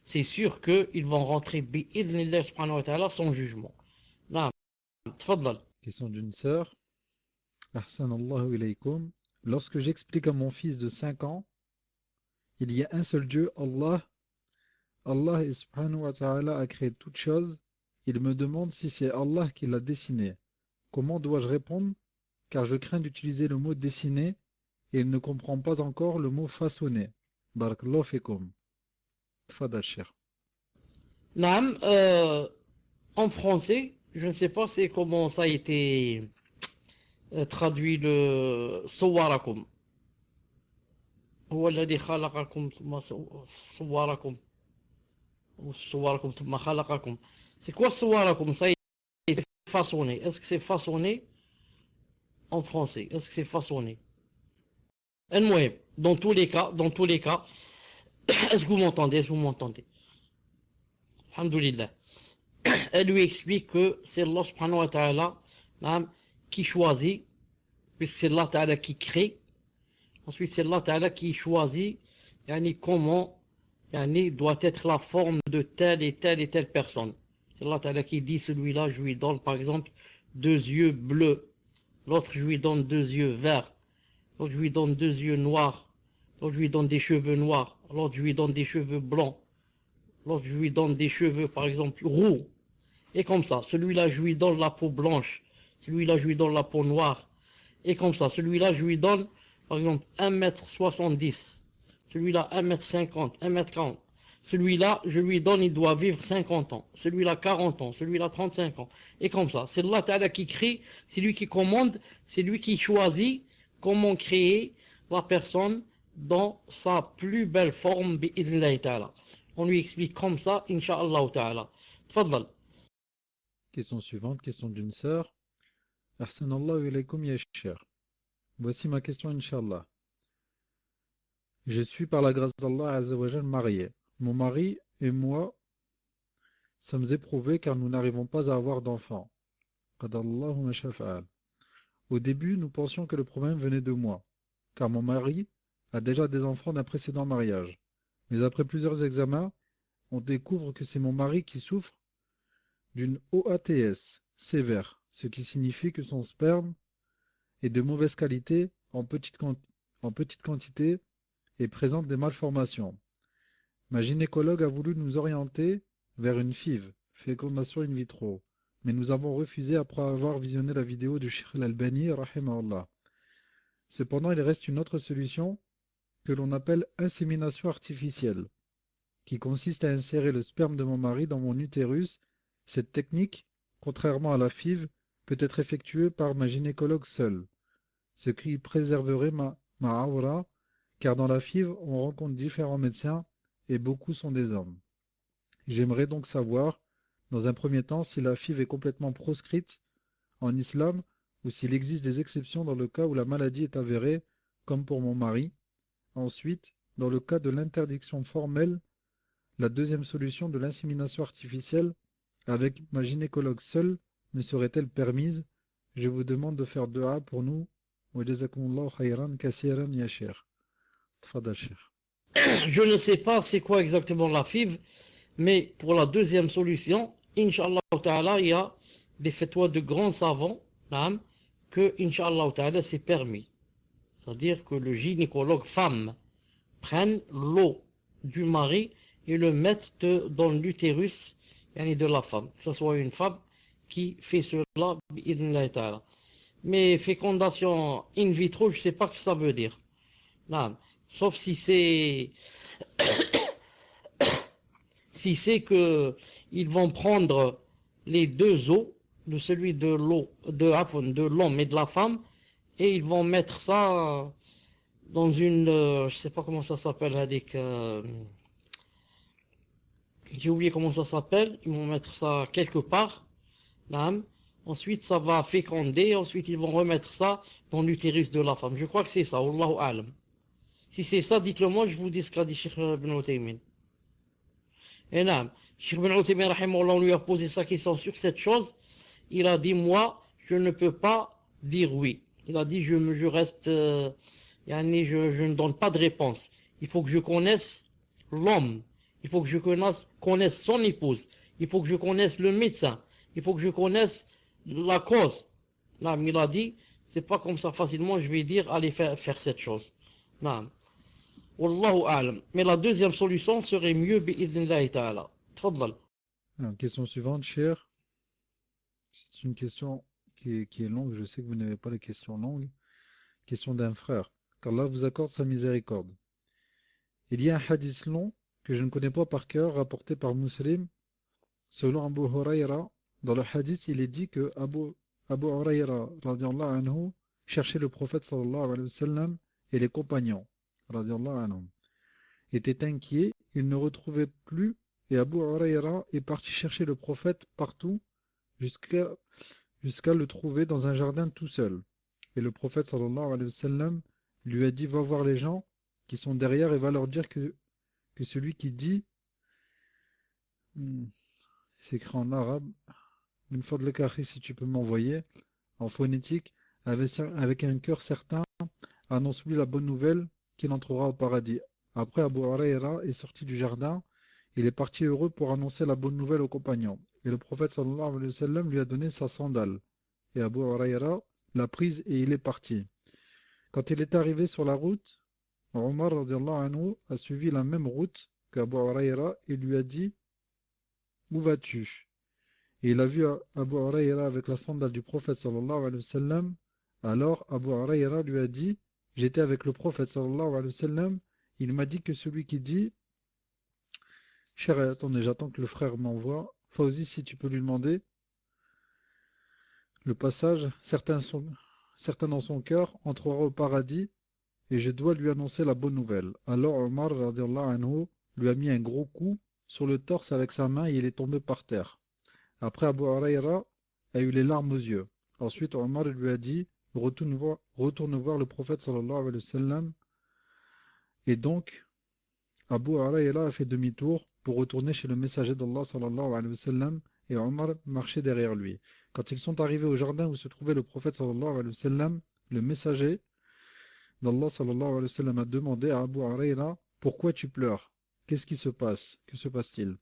c'est sûr qu'ils vont rentrer bi'idhnillah subhanahu wa ta'ala sans jugement. Naam, tfaddal. Question d'une sœur. Ahsanallahu ilaykum. Lorsque j'explique à mon fils de 5 ans, il y a un seul Dieu, Allah. Allah subhanahu wa ta'ala a créé toute chose. Il me demande si c'est Allah qui l'a dessiné. Comment dois-je répondre? Car je crains d'utiliser le mot dessiner et il ne comprend pas encore le mot façonner. Barakallahu fikum. Tfadal Cheikh. Naam, en français, je ne sais pas c'est comment ça a été traduit le sawarakum. هو الذي خلقكم ثم صوركم وصوركم ثم خلقكم. C'est quoi sawarakum? Ça a été façonné. Est-ce que c'est façonné en français? Est-ce que c'est façonné? Dans tous les cas, est-ce que vous m'entendez? Alhamdulillah. Elle lui explique que c'est Allah subhanahu wa ta'ala qui choisit, puisque c'est Allah ta'ala qui crée. Ensuite, c'est Allah ta'ala qui choisit comment doit être la forme de telle et telle personne. C'est Allah ta'ala qui dit, celui-là, je lui donne par exemple 2 yeux bleus, l'autre je lui donne 2 yeux verts, l'autre je lui donne 2 yeux noirs, l'autre je lui donne des cheveux noirs, l'autre je lui donne des cheveux blancs, l'autre je lui donne des cheveux par exemple roux. Et comme ça, celui-là je lui donne la peau blanche, celui-là je lui donne la peau noire. Et comme ça, celui-là je lui donne par exemple 1m70, celui-là 1m50, 1m40. Celui-là, je lui donne, il doit vivre 50 ans. Celui-là 40 ans, celui-là 35 ans. Et comme ça, c'est Allah Ta'ala qui crée, c'est lui qui commande, c'est lui qui choisit comment créer la personne dans sa plus belle forme, bi'idhnillahi ta'ala. On lui explique comme ça, incha'Allah ta'ala. Tfaddal. Question suivante, question d'une sœur. Ahsanallahu ilaykum ya Cheikh. Voici ma question, Inch'Allah. Je suis par la grâce d'Allah Azzawajal marié. Mon mari et moi sommes éprouvés car nous n'arrivons pas à avoir d'enfants. Qadallahu ma shafa'al. Au début, nous pensions que le problème venait de moi, car mon mari a déjà des enfants d'un précédent mariage. Mais après plusieurs examens, on découvre que c'est mon mari qui souffre d'une OATS sévère, ce qui signifie que son sperme est de mauvaise qualité en petite quantité et présente des malformations. Ma gynécologue a voulu nous orienter vers une FIV, fécondation in vitro, mais nous avons refusé après avoir visionné la vidéo du Cheikh Al-Albani, rahimahullah. Cependant, il reste une autre solution que l'on appelle insémination artificielle, qui consiste à insérer le sperme de mon mari dans mon utérus. Cette technique, contrairement à la FIV, peut être effectuée par ma gynécologue seule, ce qui préserverait ma aura, car dans la FIV, on rencontre différents médecins et beaucoup sont des hommes. J'aimerais donc savoir, dans un premier temps, si la FIV est complètement proscrite en islam ou s'il existe des exceptions dans le cas où la maladie est avérée, comme pour mon mari. Ensuite, dans le cas de l'interdiction formelle, la deuxième solution de l'insémination artificielle avec ma gynécologue seule me serait-elle permise? Je vous demande de faire dua pour nous. Wa jazakumullahu khayran kasiran ya Cheikh. Tfadal Cheikh. Je ne sais pas c'est quoi exactement la FIV, mais pour la deuxième solution, Inch'Allah Ta'ala, il y a des fatwas de grands savants, que Inch'Allah Ta'ala c'est permis. C'est-à-dire que le gynécologue femme prenne l'eau du mari et le mette dans l'utérus de la femme, que ce soit une femme qui fait cela, bi'idhnillah ta'ala. Mais fécondation in vitro, je ne sais pas ce que ça veut dire. Non. Sauf si c'est que ils vont prendre les deux os de celui de l'homme et de la femme et ils vont mettre ça dans une je sais pas comment ça s'appelle j'ai oublié comment ça s'appelle, ils vont mettre ça quelque part. Ensuite ça va féconder, ensuite ils vont remettre ça dans l'utérus de la femme. Je crois que c'est ça, Wallahu a'lam. Si c'est ça, dites-le moi, je vous dis ce qu'a dit Cheikh Ibn Uthaymin. Et non, Cheikh Ibn Uthaymin, rahimahullah, on lui a posé sa question sur cette chose. Il a dit, moi, je ne peux pas dire oui. Il a dit, je reste, je ne donne pas de réponse. Il faut que je connaisse l'homme. Il faut que je connaisse son épouse. Il faut que je connaisse le médecin. Il faut que je connaisse la cause. Non, il a dit, c'est pas comme ça facilement, je vais dire, allez faire cette chose. Non. Wallahu a'lam. Mais la deuxième solution serait mieux bi'idhnillahi ta'ala. Tfaddal. Question suivante, cher. C'est une question qui est longue. Je sais que vous n'avez pas les questions longues. Question d'un frère. Qu'Allah vous accorde sa miséricorde. Il y a un hadith long que je ne connais pas par cœur, rapporté par Muslim. Selon Abu Huraira, dans le hadith, il est dit que Abu Huraira, radiallahu anhu, cherchait le prophète sallallahu alayhi wa sallam et les compagnons, radiallahu anhum, étaient inquiets, ils ne retrouvaient plus, et Abu Huraira est parti chercher le prophète partout, jusqu'à le trouver dans un jardin tout seul. Et le prophète sallallahu alayhi wa sallam lui a dit, va voir les gens qui sont derrière et va leur dire que celui qui dit, c'est écrit en arabe, une fois de l'écart, si tu peux m'envoyer, en phonétique, avec un cœur certain, annonce-lui la bonne nouvelle qu'il entrera au paradis. Après, Abu Huraira est sorti du jardin, il est parti heureux pour annoncer la bonne nouvelle aux compagnons. Et le prophète sallallahu alayhi wa sallam lui a donné sa sandale. Et Abu Huraira l'a prise et il est parti. Quand il est arrivé sur la route, Omar radiallahu anhu a suivi la même route qu'Abu Huraira et lui a dit, où vas-tu? Et il a vu Abu Huraira avec la sandale du prophète sallallahu alayhi wa sallam. Alors Abu Huraira lui a dit, j'étais avec le prophète sallallahu alayhi wa sallam, il m'a dit que celui qui dit, cher, attendez, j'attends que le frère m'envoie, Fawzi, si tu peux lui demander, le passage, certains dans son cœur entrera au paradis, et je dois lui annoncer la bonne nouvelle. Alors Omar radiallahu anhu lui a mis un gros coup sur le torse avec sa main et il est tombé par terre. Après Abu Huraira a eu les larmes aux yeux. Ensuite Omar lui a dit, retourne voir le prophète sallallahu alayhi wa sallam. Et donc, Abu Huraira a fait demi-tour pour retourner chez le messager d'Allah sallallahu alayhi wa sallam et Omar marchait derrière lui. Quand ils sont arrivés au jardin où se trouvait le prophète sallallahu alayhi wa sallam, le messager d'Allah sallallahu alayhi wa sallam a demandé à Abu Huraira, pourquoi tu pleures? Qu'est-ce qui se passe? Que se passe-t-il?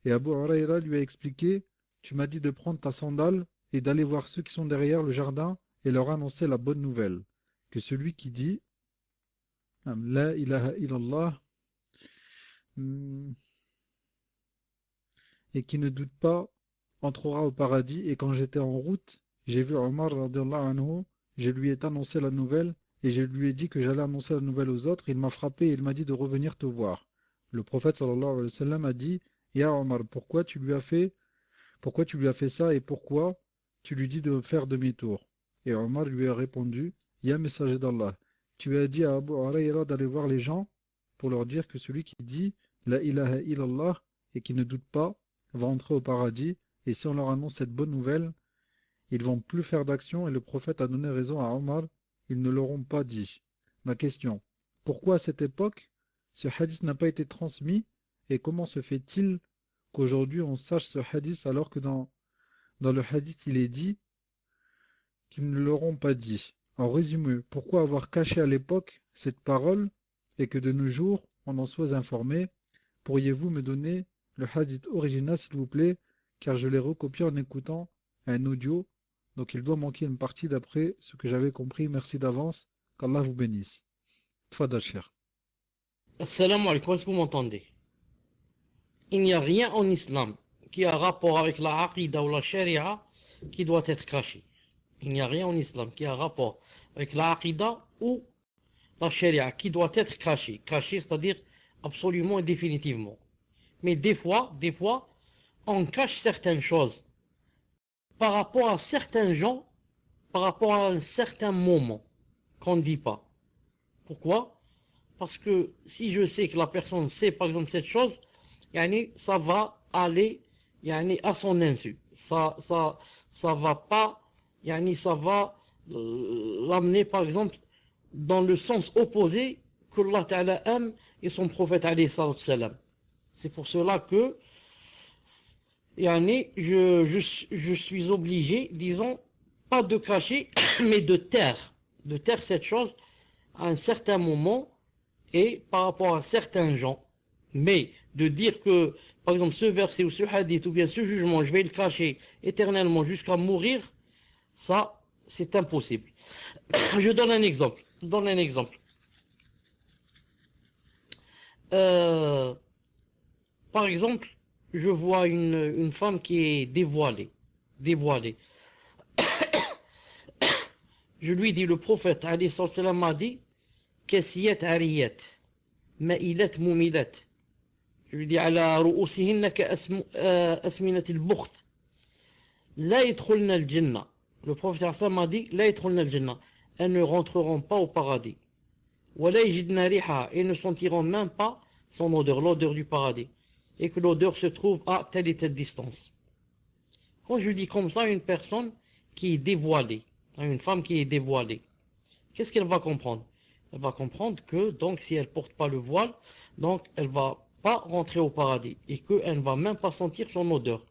Et Abu Huraira lui a expliqué, tu m'as dit de prendre ta sandale et d'aller voir ceux qui sont derrière le jardin et leur annoncer la bonne nouvelle, que celui qui dit La ilaha illallah et qui ne doute pas entrera au paradis. Et quand j'étais en route, j'ai vu Omar radiallahu anhu, je lui ai annoncé la nouvelle et je lui ai dit que j'allais annoncer la nouvelle aux autres. Il m'a frappé et il m'a dit de revenir te voir. Le prophète sallallahu alayhi wa sallam a dit Ya Omar, pourquoi tu lui as fait ça et pourquoi tu lui dis de faire demi-tour? Et Omar lui a répondu Ya messager d'Allah, tu as dit à Abu Huraira d'aller voir les gens pour leur dire que celui qui dit La ilaha illallah et qui ne doute pas va entrer au paradis, et si on leur annonce cette bonne nouvelle, ils vont plus faire d'action, et le prophète a donné raison à Omar, ils ne l'auront pas dit. Ma question, pourquoi à cette époque ce hadith n'a pas été transmis, et comment se fait-il qu'aujourd'hui on sache ce hadith alors que dans le hadith il est dit qu'ils ne l'auront pas dit? En résumé, pourquoi avoir caché à l'époque cette parole et que de nos jours on en soit informé? Pourriez-vous me donner le hadith original s'il vous plaît, car je l'ai recopié en écoutant un audio, donc il doit manquer une partie d'après ce que j'avais compris. Merci d'avance, qu'Allah vous bénisse. Tfadal cher. Assalamu alaikum, est-ce que vous m'entendez? Il n'y a rien en islam qui a rapport avec la aqidah ou la sharia qui doit être caché. Il n'y a rien en islam qui a rapport avec la aqidah ou la sharia qui doit être caché. Caché, c'est-à-dire absolument et définitivement. Mais des fois, on cache certaines choses par rapport à certains gens, par rapport à un certain moment qu'on ne dit pas. Pourquoi? Parce que si je sais que la personne sait par exemple cette chose, ça va aller à son insu. Ça va pas, ça va l'amener par exemple dans le sens opposé que Allah Ta'ala aime et son prophète alayhi salam. C'est pour cela que je suis obligé, disons, pas de cacher, mais de taire cette chose à un certain moment et par rapport à certains gens. Mais de dire que, par exemple, ce verset ou ce hadith ou bien ce jugement, je vais le cacher éternellement jusqu'à mourir, ça, c'est impossible. Je donne un exemple. Par exemple, je vois une femme qui est dévoilée. Je lui dis, le prophète, alayhi salam, m'a dit, Kasiyat ariyat, ma'ilat mumilat. Je lui dis, ala ru'usihinna ka asminat al-bukht. La yadkhulna al-jannah. Le prophète sallam m'a dit, la yadkhulna al-jannah. Elles ne rentreront pas au paradis. Wa la yajidna riha, et ne sentiront même pas son odeur, l'odeur du paradis. Et que l'odeur se trouve à telle et telle distance. Quand je dis comme ça à une personne qui est dévoilée, à une femme qui est dévoilée, qu'est-ce qu'elle va comprendre? Elle va comprendre que, donc, si elle porte pas le voile, donc, elle va pas rentrer au paradis, et qu'elle ne va même pas sentir son odeur.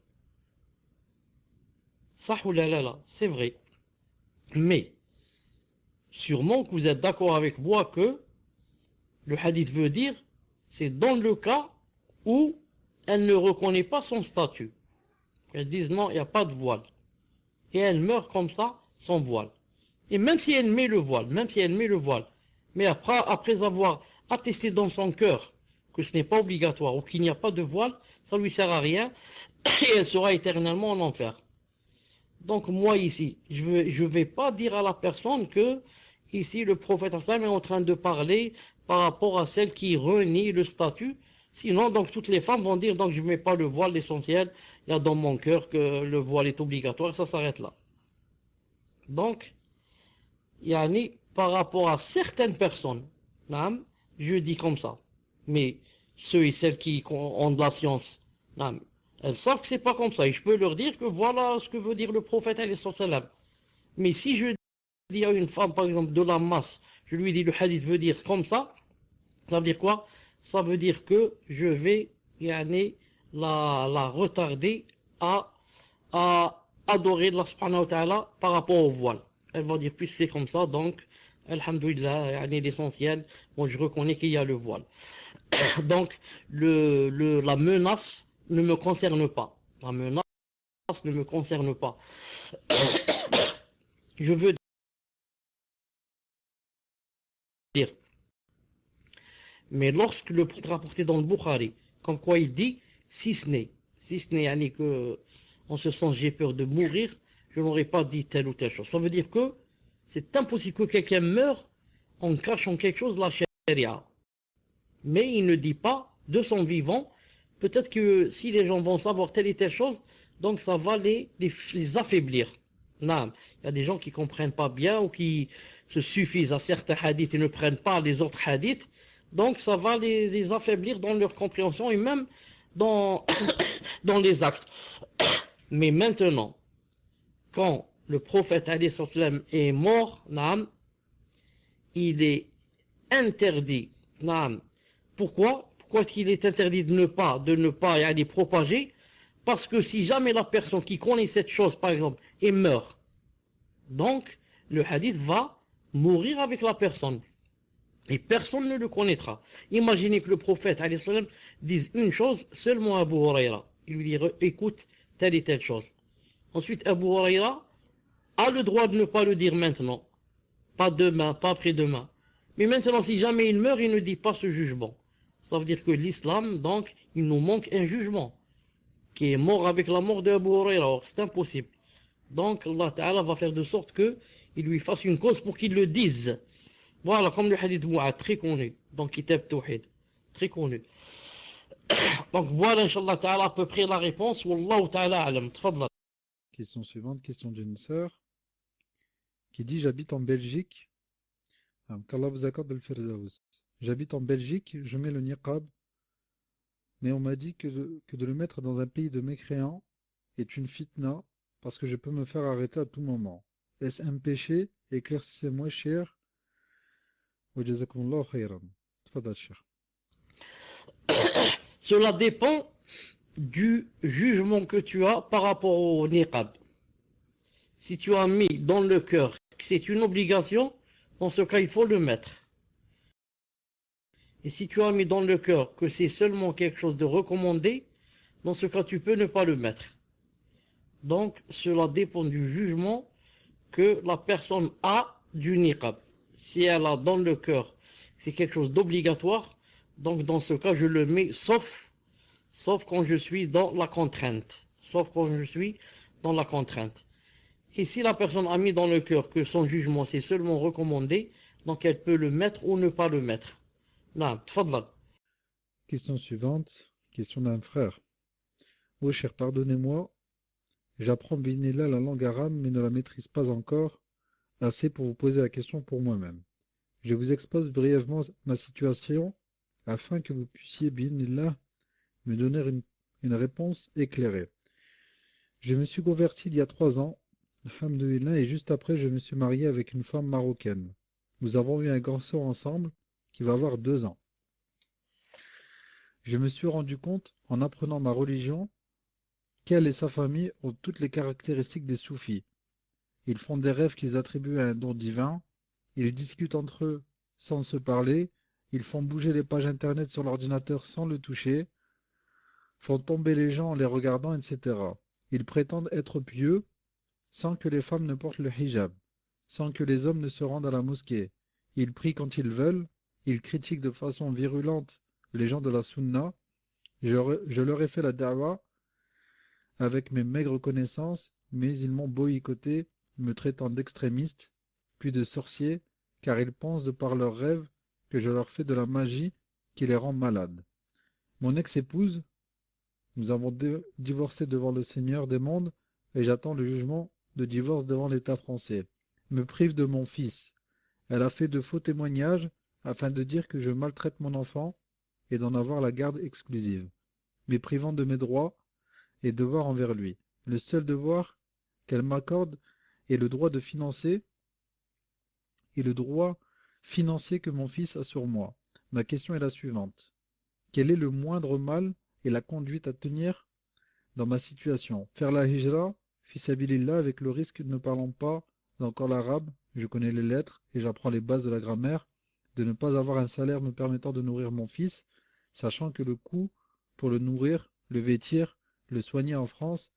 Ça, oulala, c'est vrai. Mais, sûrement que vous êtes d'accord avec moi que le hadith veut dire, c'est dans le cas où elle ne reconnaît pas son statut. Elles disent non, il n'y a pas de voile. Et elle meurt comme ça, sans voile. Et même si elle met le voile, mais après avoir attesté dans son cœur que ce n'est pas obligatoire ou qu'il n'y a pas de voile, ça lui sert à rien et elle sera éternellement en enfer. Donc moi ici, je vais pas dire à la personne que ici le prophète est en train de parler par rapport à celle qui renie le statut. Sinon, donc, toutes les femmes vont dire, donc, je ne mets pas le voile, l'essentiel, il y a dans mon cœur que le voile est obligatoire, ça s'arrête là. Donc, par rapport à certaines personnes, je dis comme ça. Mais ceux et celles qui ont de la science, elles savent que c'est pas comme ça. Et je peux leur dire que voilà ce que veut dire le prophète, alayhi salam. Mais si je dis à une femme, par exemple, de la masse, je lui dis le hadith veut dire comme ça veut dire quoi? Ça veut dire que je vais la retarder à adorer Allah subhanahu wa ta'ala par rapport au voile. Elle va dire puisque c'est comme ça, donc alhamdoulilah, l'essentiel, moi je reconnais qu'il y a le voile. Donc la menace ne me concerne pas. La menace ne me concerne pas. Je veux dire, mais lorsque le prêtre rapporté dans le Bukhari, comme quoi il dit, si ce n'est, yani que, en ce sens, j'ai peur de mourir, je n'aurais pas dit telle ou telle chose. Ça veut dire que c'est impossible que quelqu'un meure en cachant quelque chose de la charia. Mais il ne dit pas de son vivant. Peut-être que si les gens vont savoir telle et telle chose, donc ça va les affaiblir. Non, il y a des gens qui ne comprennent pas bien ou qui se suffisent à certains hadiths et ne prennent pas les autres hadiths. Donc ça va les affaiblir dans leur compréhension et même dans, dans les actes. Mais maintenant, quand le prophète est mort, il est interdit. Pourquoi? Pourquoi il est interdit de ne pas y aller propager? Parce que si jamais la personne qui connaît cette chose, par exemple, et meurt, donc le hadith va mourir avec la personne. Et personne ne le connaîtra. Imaginez que le prophète dise une chose seulement à Abu Huraira. Il lui dit, écoute, telle et telle chose. Ensuite, Abu Huraira a le droit de ne pas le dire maintenant. Pas demain, pas après-demain. Mais maintenant, si jamais il meurt, il ne dit pas ce jugement. Ça veut dire que l'islam, donc, il nous manque un jugement qui est mort avec la mort de Abu Huraira. C'est impossible. Donc, Allah Ta'ala va faire de sorte que il lui fasse une cause pour qu'il le dise. Voilà, comme le hadith Mu'ad, très connu. Donc, Kitab Tawhid. Très connu. Donc, voilà, Inch'Allah Ta'ala, à peu près la réponse. Wallahu Ta'ala alam. Tfadla. Question suivante, question d'une sœur qui dit j'habite en Belgique. Qu'Allah vous accorde le Firdaus. J'habite en Belgique, je mets le niqab, mais on m'a dit que de le mettre dans un pays de mécréants est une fitna parce que je peux me faire arrêter à tout moment. Est-ce un péché? Éclaircissez-moi, cher. Wa jazakumullahu khayran. Tfadal, cher. Cela dépend du jugement que tu as par rapport au niqab. Si tu as mis dans le cœur que c'est une obligation, dans ce cas, il faut le mettre. Et si tu as mis dans le cœur que c'est seulement quelque chose de recommandé, dans ce cas, tu peux ne pas le mettre. Donc, cela dépend du jugement que la personne a du niqab. Si elle a dans le cœur c'est quelque chose d'obligatoire, donc dans ce cas, je le mets sauf quand je suis dans la contrainte. Sauf quand je suis dans la contrainte. Et si la personne a mis dans le cœur que son jugement c'est seulement recommandé, donc elle peut le mettre ou ne pas le mettre. Naam, tfadlal. Question suivante, question d'un frère. Oh cher, pardonnez-moi, j'apprends Bismillah la langue arabe mais ne la maîtrise pas encore assez pour vous poser la question pour moi-même. Je vous expose brièvement ma situation afin que vous puissiez, Bismillah, me donner une réponse éclairée. Je me suis converti il y a 3 ans, alhamdoulilah, et juste après je me suis marié avec une femme marocaine. Nous avons eu un garçon ensemble qui va avoir 2 ans. Je me suis rendu compte, en apprenant ma religion, qu'elle et sa famille ont toutes les caractéristiques des soufis. Ils font des rêves qu'ils attribuent à un don divin, ils discutent entre eux sans se parler, ils font bouger les pages internet sur l'ordinateur sans le toucher, font tomber les gens en les regardant, etc. Ils prétendent être pieux sans que les femmes ne portent le hijab, sans que les hommes ne se rendent à la mosquée. Ils prient quand ils veulent, ils critiquent de façon virulente les gens de la sunna. Je leur ai fait la da'wa avec mes maigres connaissances, mais ils m'ont boycotté, me traitant d'extrémiste, puis de sorcier, car ils pensent de par leurs rêves que je leur fais de la magie qui les rend malades. Mon ex-épouse, nous avons divorcé devant le Seigneur des mondes, et j'attends le jugement de divorce devant l'État français, me prive de mon fils. Elle a fait de faux témoignages afin de dire que je maltraite mon enfant et d'en avoir la garde exclusive, me privant de mes droits et devoirs envers lui. Le seul devoir qu'elle m'accorde est le droit de financer et le droit financier que mon fils a sur moi. Ma question est la suivante. Quel est le moindre mal et la conduite à tenir dans ma situation? Faire la hijra, fi sabilillah, avec le risque de ne parlant pas encore l'arabe, je connais les lettres et j'apprends les bases de la grammaire, de ne pas avoir un salaire me permettant de nourrir mon fils, sachant que le coût pour le nourrir, le vêtir, le soigner en France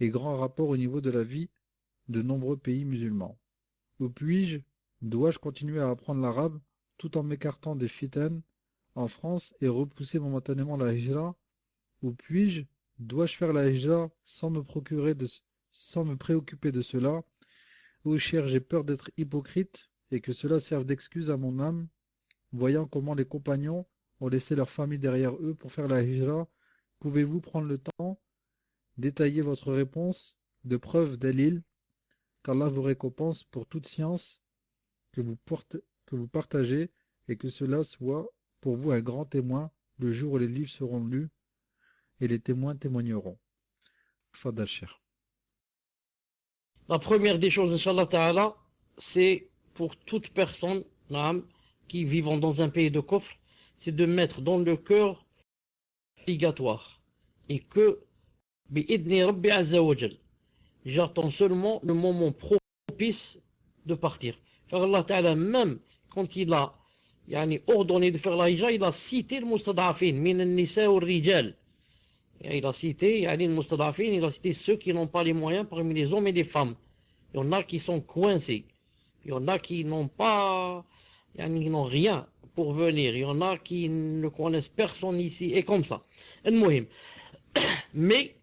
et grand rapport au niveau de la vie de nombreux pays musulmans. Où dois-je continuer à apprendre l'arabe tout en m'écartant des fitanes en France et repousser momentanément la hijra? Ou dois-je faire la hijra sans me préoccuper de cela? Ô cher, j'ai peur d'être hypocrite et que cela serve d'excuse à mon âme, voyant comment les compagnons ont laissé leur famille derrière eux pour faire la hijra. Pouvez-vous prendre le temps d'étayer votre réponse de preuves dalil, qu'Allah vous récompense pour toute science que vous partagez et que cela soit pour vous un grand témoin le jour où les livres seront lus et les témoins témoigneront. Fadal Cheikh. La première des choses, Inch'Allah Ta'ala, c'est pour toute personne qui vivant dans un pays de coffre, c'est de mettre dans le cœur obligatoire. Et que, bi'idni Rabbi Azza wa Jal, j'attends seulement le moment propice de partir. Car Allah Ta'ala, même quand il a ordonné de faire la hijra, il a cité le mustadafin, min al-nisa ou al-rijal. Il a cité, il a cité ceux qui n'ont pas les moyens parmi les hommes et les femmes. Il y en a qui sont coincés. Il y en a qui n'ont pas, ils n'ont rien pour venir. Il y en a qui ne connaissent personne ici. Et comme ça. Mais,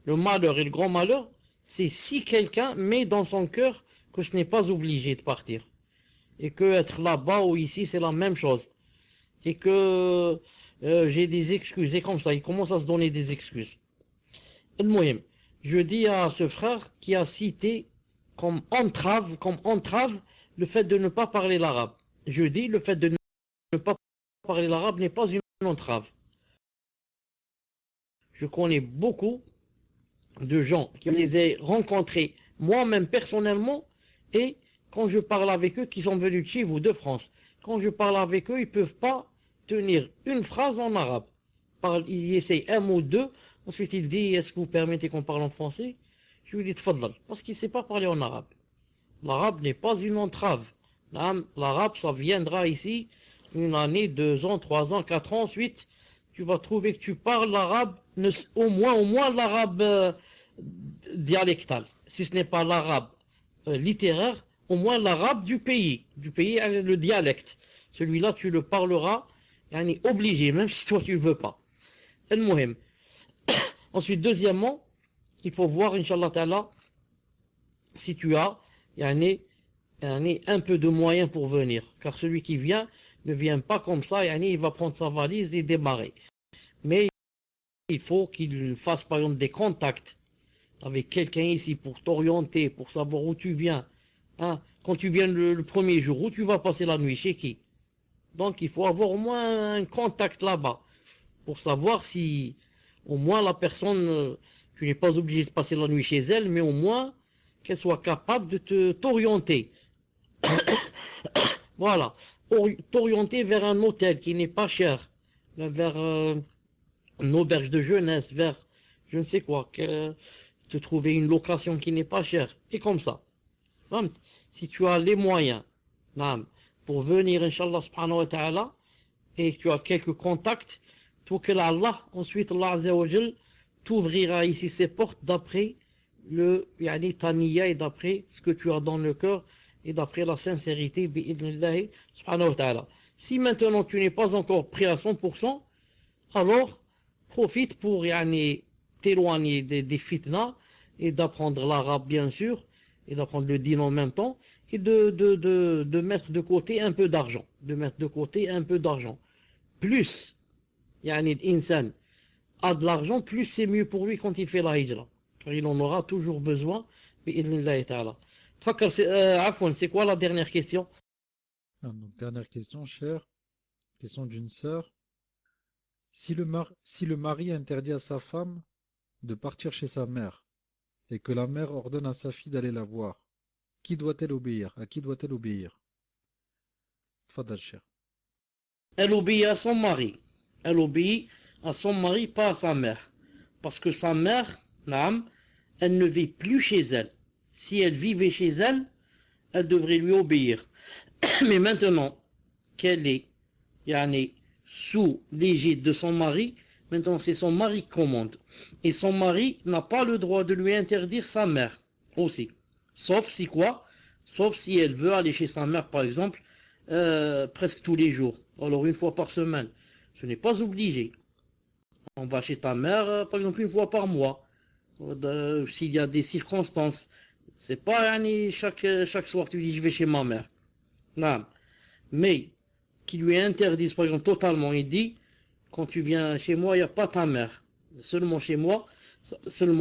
le malheur et le grand malheur, c'est si quelqu'un met dans son cœur que ce n'est pas obligé de partir. Et que être là-bas ou ici, c'est la même chose. Et que j'ai des excuses. Et comme ça, il commence à se donner des excuses. Je dis à ce frère qui a cité comme entrave le fait de ne pas parler l'arabe. Je dis le fait de ne pas parler l'arabe n'est pas une entrave. Je connais beaucoup de gens qui les ai rencontrés moi-même personnellement, et quand je parle avec eux qui sont venus de chez vous, de France, quand je parle avec eux, ils peuvent pas tenir une phrase en arabe. Il essaye un mot, deux, ensuite il dit, est-ce que vous permettez qu'on parle en français? Je lui dis, tfadlal, parce qu'il ne sait pas parler en arabe. L'arabe n'est pas une entrave. L'arabe, ça viendra ici une année, 2 ans, 3 ans, 4 ans, ensuite, tu vas trouver que tu parles l'arabe, au moins l'arabe dialectal. Si ce n'est pas l'arabe littéraire, au moins l'arabe du pays, le dialecte. Celui-là, tu le parleras, obligé, même si toi tu ne le veux pas. Ensuite, deuxièmement, il faut voir, Inch'Allah Ta'ala, si tu as un peu de moyens pour venir. Car celui qui vient ne vient pas comme ça, il va prendre sa valise et démarrer. Mais il faut qu'il fasse par exemple des contacts avec quelqu'un ici pour t'orienter, pour savoir où tu viens. Quand tu viens le premier jour, où tu vas passer la nuit, chez qui? Donc il faut avoir au moins un contact là-bas pour savoir si au moins la personne, tu n'es pas obligé de passer la nuit chez elle, mais au moins qu'elle soit capable de t'orienter. Voilà, t'orienter vers un hôtel qui n'est pas cher, vers une auberge de jeunesse, vers je ne sais quoi, te trouver une location qui n'est pas chère, et comme ça. Si tu as les moyens pour venir, Inch'Allah subhanahu wa ta'ala, et tu as quelques contacts, توكل على الله, ensuite Allah Azza wa Jal t'ouvrira ici ses portes d'après ta niya et d'après ce que tu as dans le cœur et d'après la sincérité bi'idnillahi subhanahu wa ta'ala. Si maintenant tu n'es pas encore prêt à 100%, alors profite pour t'éloigner des fitnas et d'apprendre l'arabe bien sûr et d'apprendre le din en même temps et de mettre de côté un peu d'argent, plus l'insan a de l'argent, plus c'est mieux pour lui quand il fait la hijra, car il en aura toujours besoin bi'idnillahi ta'ala. C'est quoi la dernière question? Donc, dernière question, cher. Question d'une sœur. Si le mari interdit à sa femme de partir chez sa mère et que la mère ordonne à sa fille d'aller la voir, qui doit-elle obéir? À qui doit-elle obéir? Fadal cher. Elle obéit à son mari. Elle obéit à son mari, pas à sa mère. Parce que sa mère, elle ne vit plus chez elle. Si elle vivait chez elle, elle devrait lui obéir. Mais maintenant qu'elle est sous l'égide de son mari, Maintenant, c'est son mari qui commande. Et son mari n'a pas le droit de lui interdire sa mère aussi. Sauf si quoi? Sauf si elle veut aller chez sa mère, par exemple, presque tous les jours. Alors, une fois par semaine. Ce n'est pas obligé. On va chez ta mère, par exemple, une fois par mois. S'il y a des circonstances. C'est pas chaque soir tu dis je vais chez ma mère. Non. Mais qui lui interdisent, par exemple, totalement, il dit quand tu viens chez moi, il n'y a pas ta mère. Seulement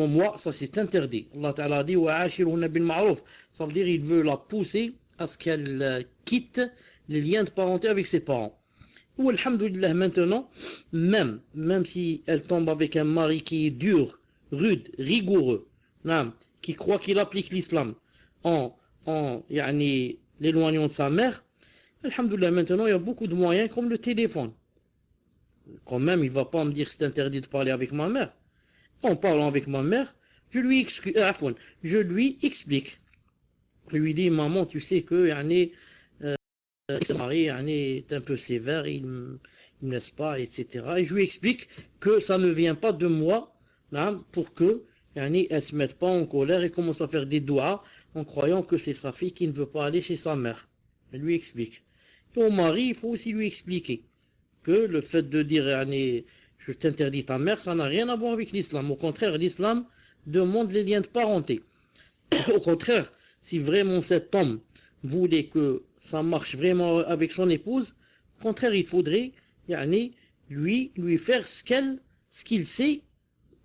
moi, ça c'est interdit. Allah Ta'ala dit وَعَاشِرُهُنَّ بِالْمَعْرُوفِ. Ça veut dire il veut la pousser à ce qu'elle quitte les liens de parenté avec ses parents. Ou alhamdoulilah maintenant, même si elle tombe avec un mari qui est dur, rude, rigoureux, qui croit qu'il applique l'islam en l'éloignant de sa mère, alhamdoulilah maintenant il y a beaucoup de moyens comme le téléphone. Quand même, il ne va pas me dire que c'est interdit de parler avec ma mère. En parlant avec ma mère, je lui explique. Je lui dis, maman, tu sais que son mari est un peu sévère, il me laisse pas, etc. Et je lui explique que ça ne vient pas de moi, pour que elle se mette pas en colère et commence à faire des doigts en croyant que c'est sa fille qui ne veut pas aller chez sa mère. Je lui explique. Et au mari, il faut aussi lui expliquer que le fait de dire je t'interdis ta mère, ça n'a rien à voir avec l'islam. Au contraire, l'islam demande les liens de parenté. Au contraire, si vraiment cet homme voulait que ça marche vraiment avec son épouse, au contraire, il faudrait lui faire ce qu'il sait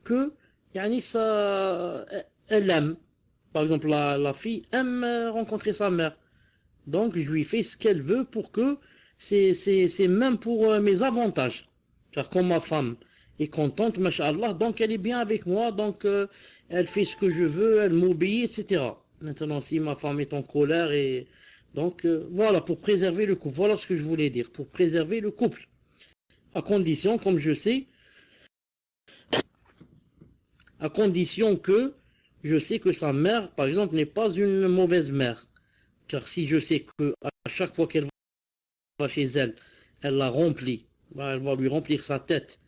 que ça, elle aime. Par exemple, la fille aime rencontrer sa mère. Donc, je lui fais ce qu'elle veut pour que c'est même pour mes avantages. Car quand ma femme est contente, masha'Allah, donc elle est bien avec moi, donc elle fait ce que je veux, elle m'obéit, etc. Maintenant, si ma femme est en colère, et donc voilà, pour préserver le couple, voilà ce que je voulais dire, pour préserver le couple. À condition, comme je sais, à condition que je sais que sa mère, par exemple, n'est pas une mauvaise mère. Car si je sais que à chaque fois qu'elle va chez elle, elle la remplit, elle va lui remplir sa tête,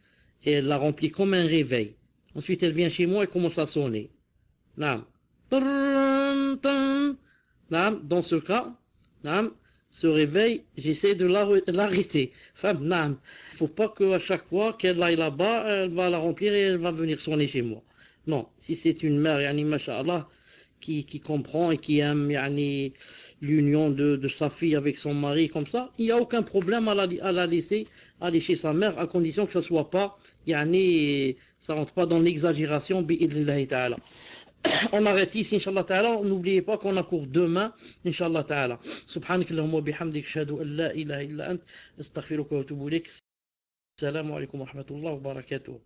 et elle la remplit comme un réveil. Ensuite, elle vient chez moi et commence à sonner. Dans ce cas, ce réveil, j'essaie de l'arrêter. Il ne faut pas qu'à chaque fois qu'elle aille là-bas, elle va la remplir et elle va venir sonner chez moi. Non, si c'est une mère, masha'Allah, qui comprend et qui aime l'union de sa fille avec son mari comme ça, il n'y a aucun problème à la laisser aller chez sa mère, à condition que ça soit pas, ça rentre pas dans l'exagération, bi'idhnillahi ta'ala. On arrête ici, Inch'Allah ta'ala. N'oubliez pas qu'on a cours demain, Inch'Allah ta'ala. Subhanakallahumma wa bihamdik, ashhadu an la ilaha illa ant, astaghfiruka wa atubu ilayk. Assalamu alaikum wa rahmatullahi wa barakatuh.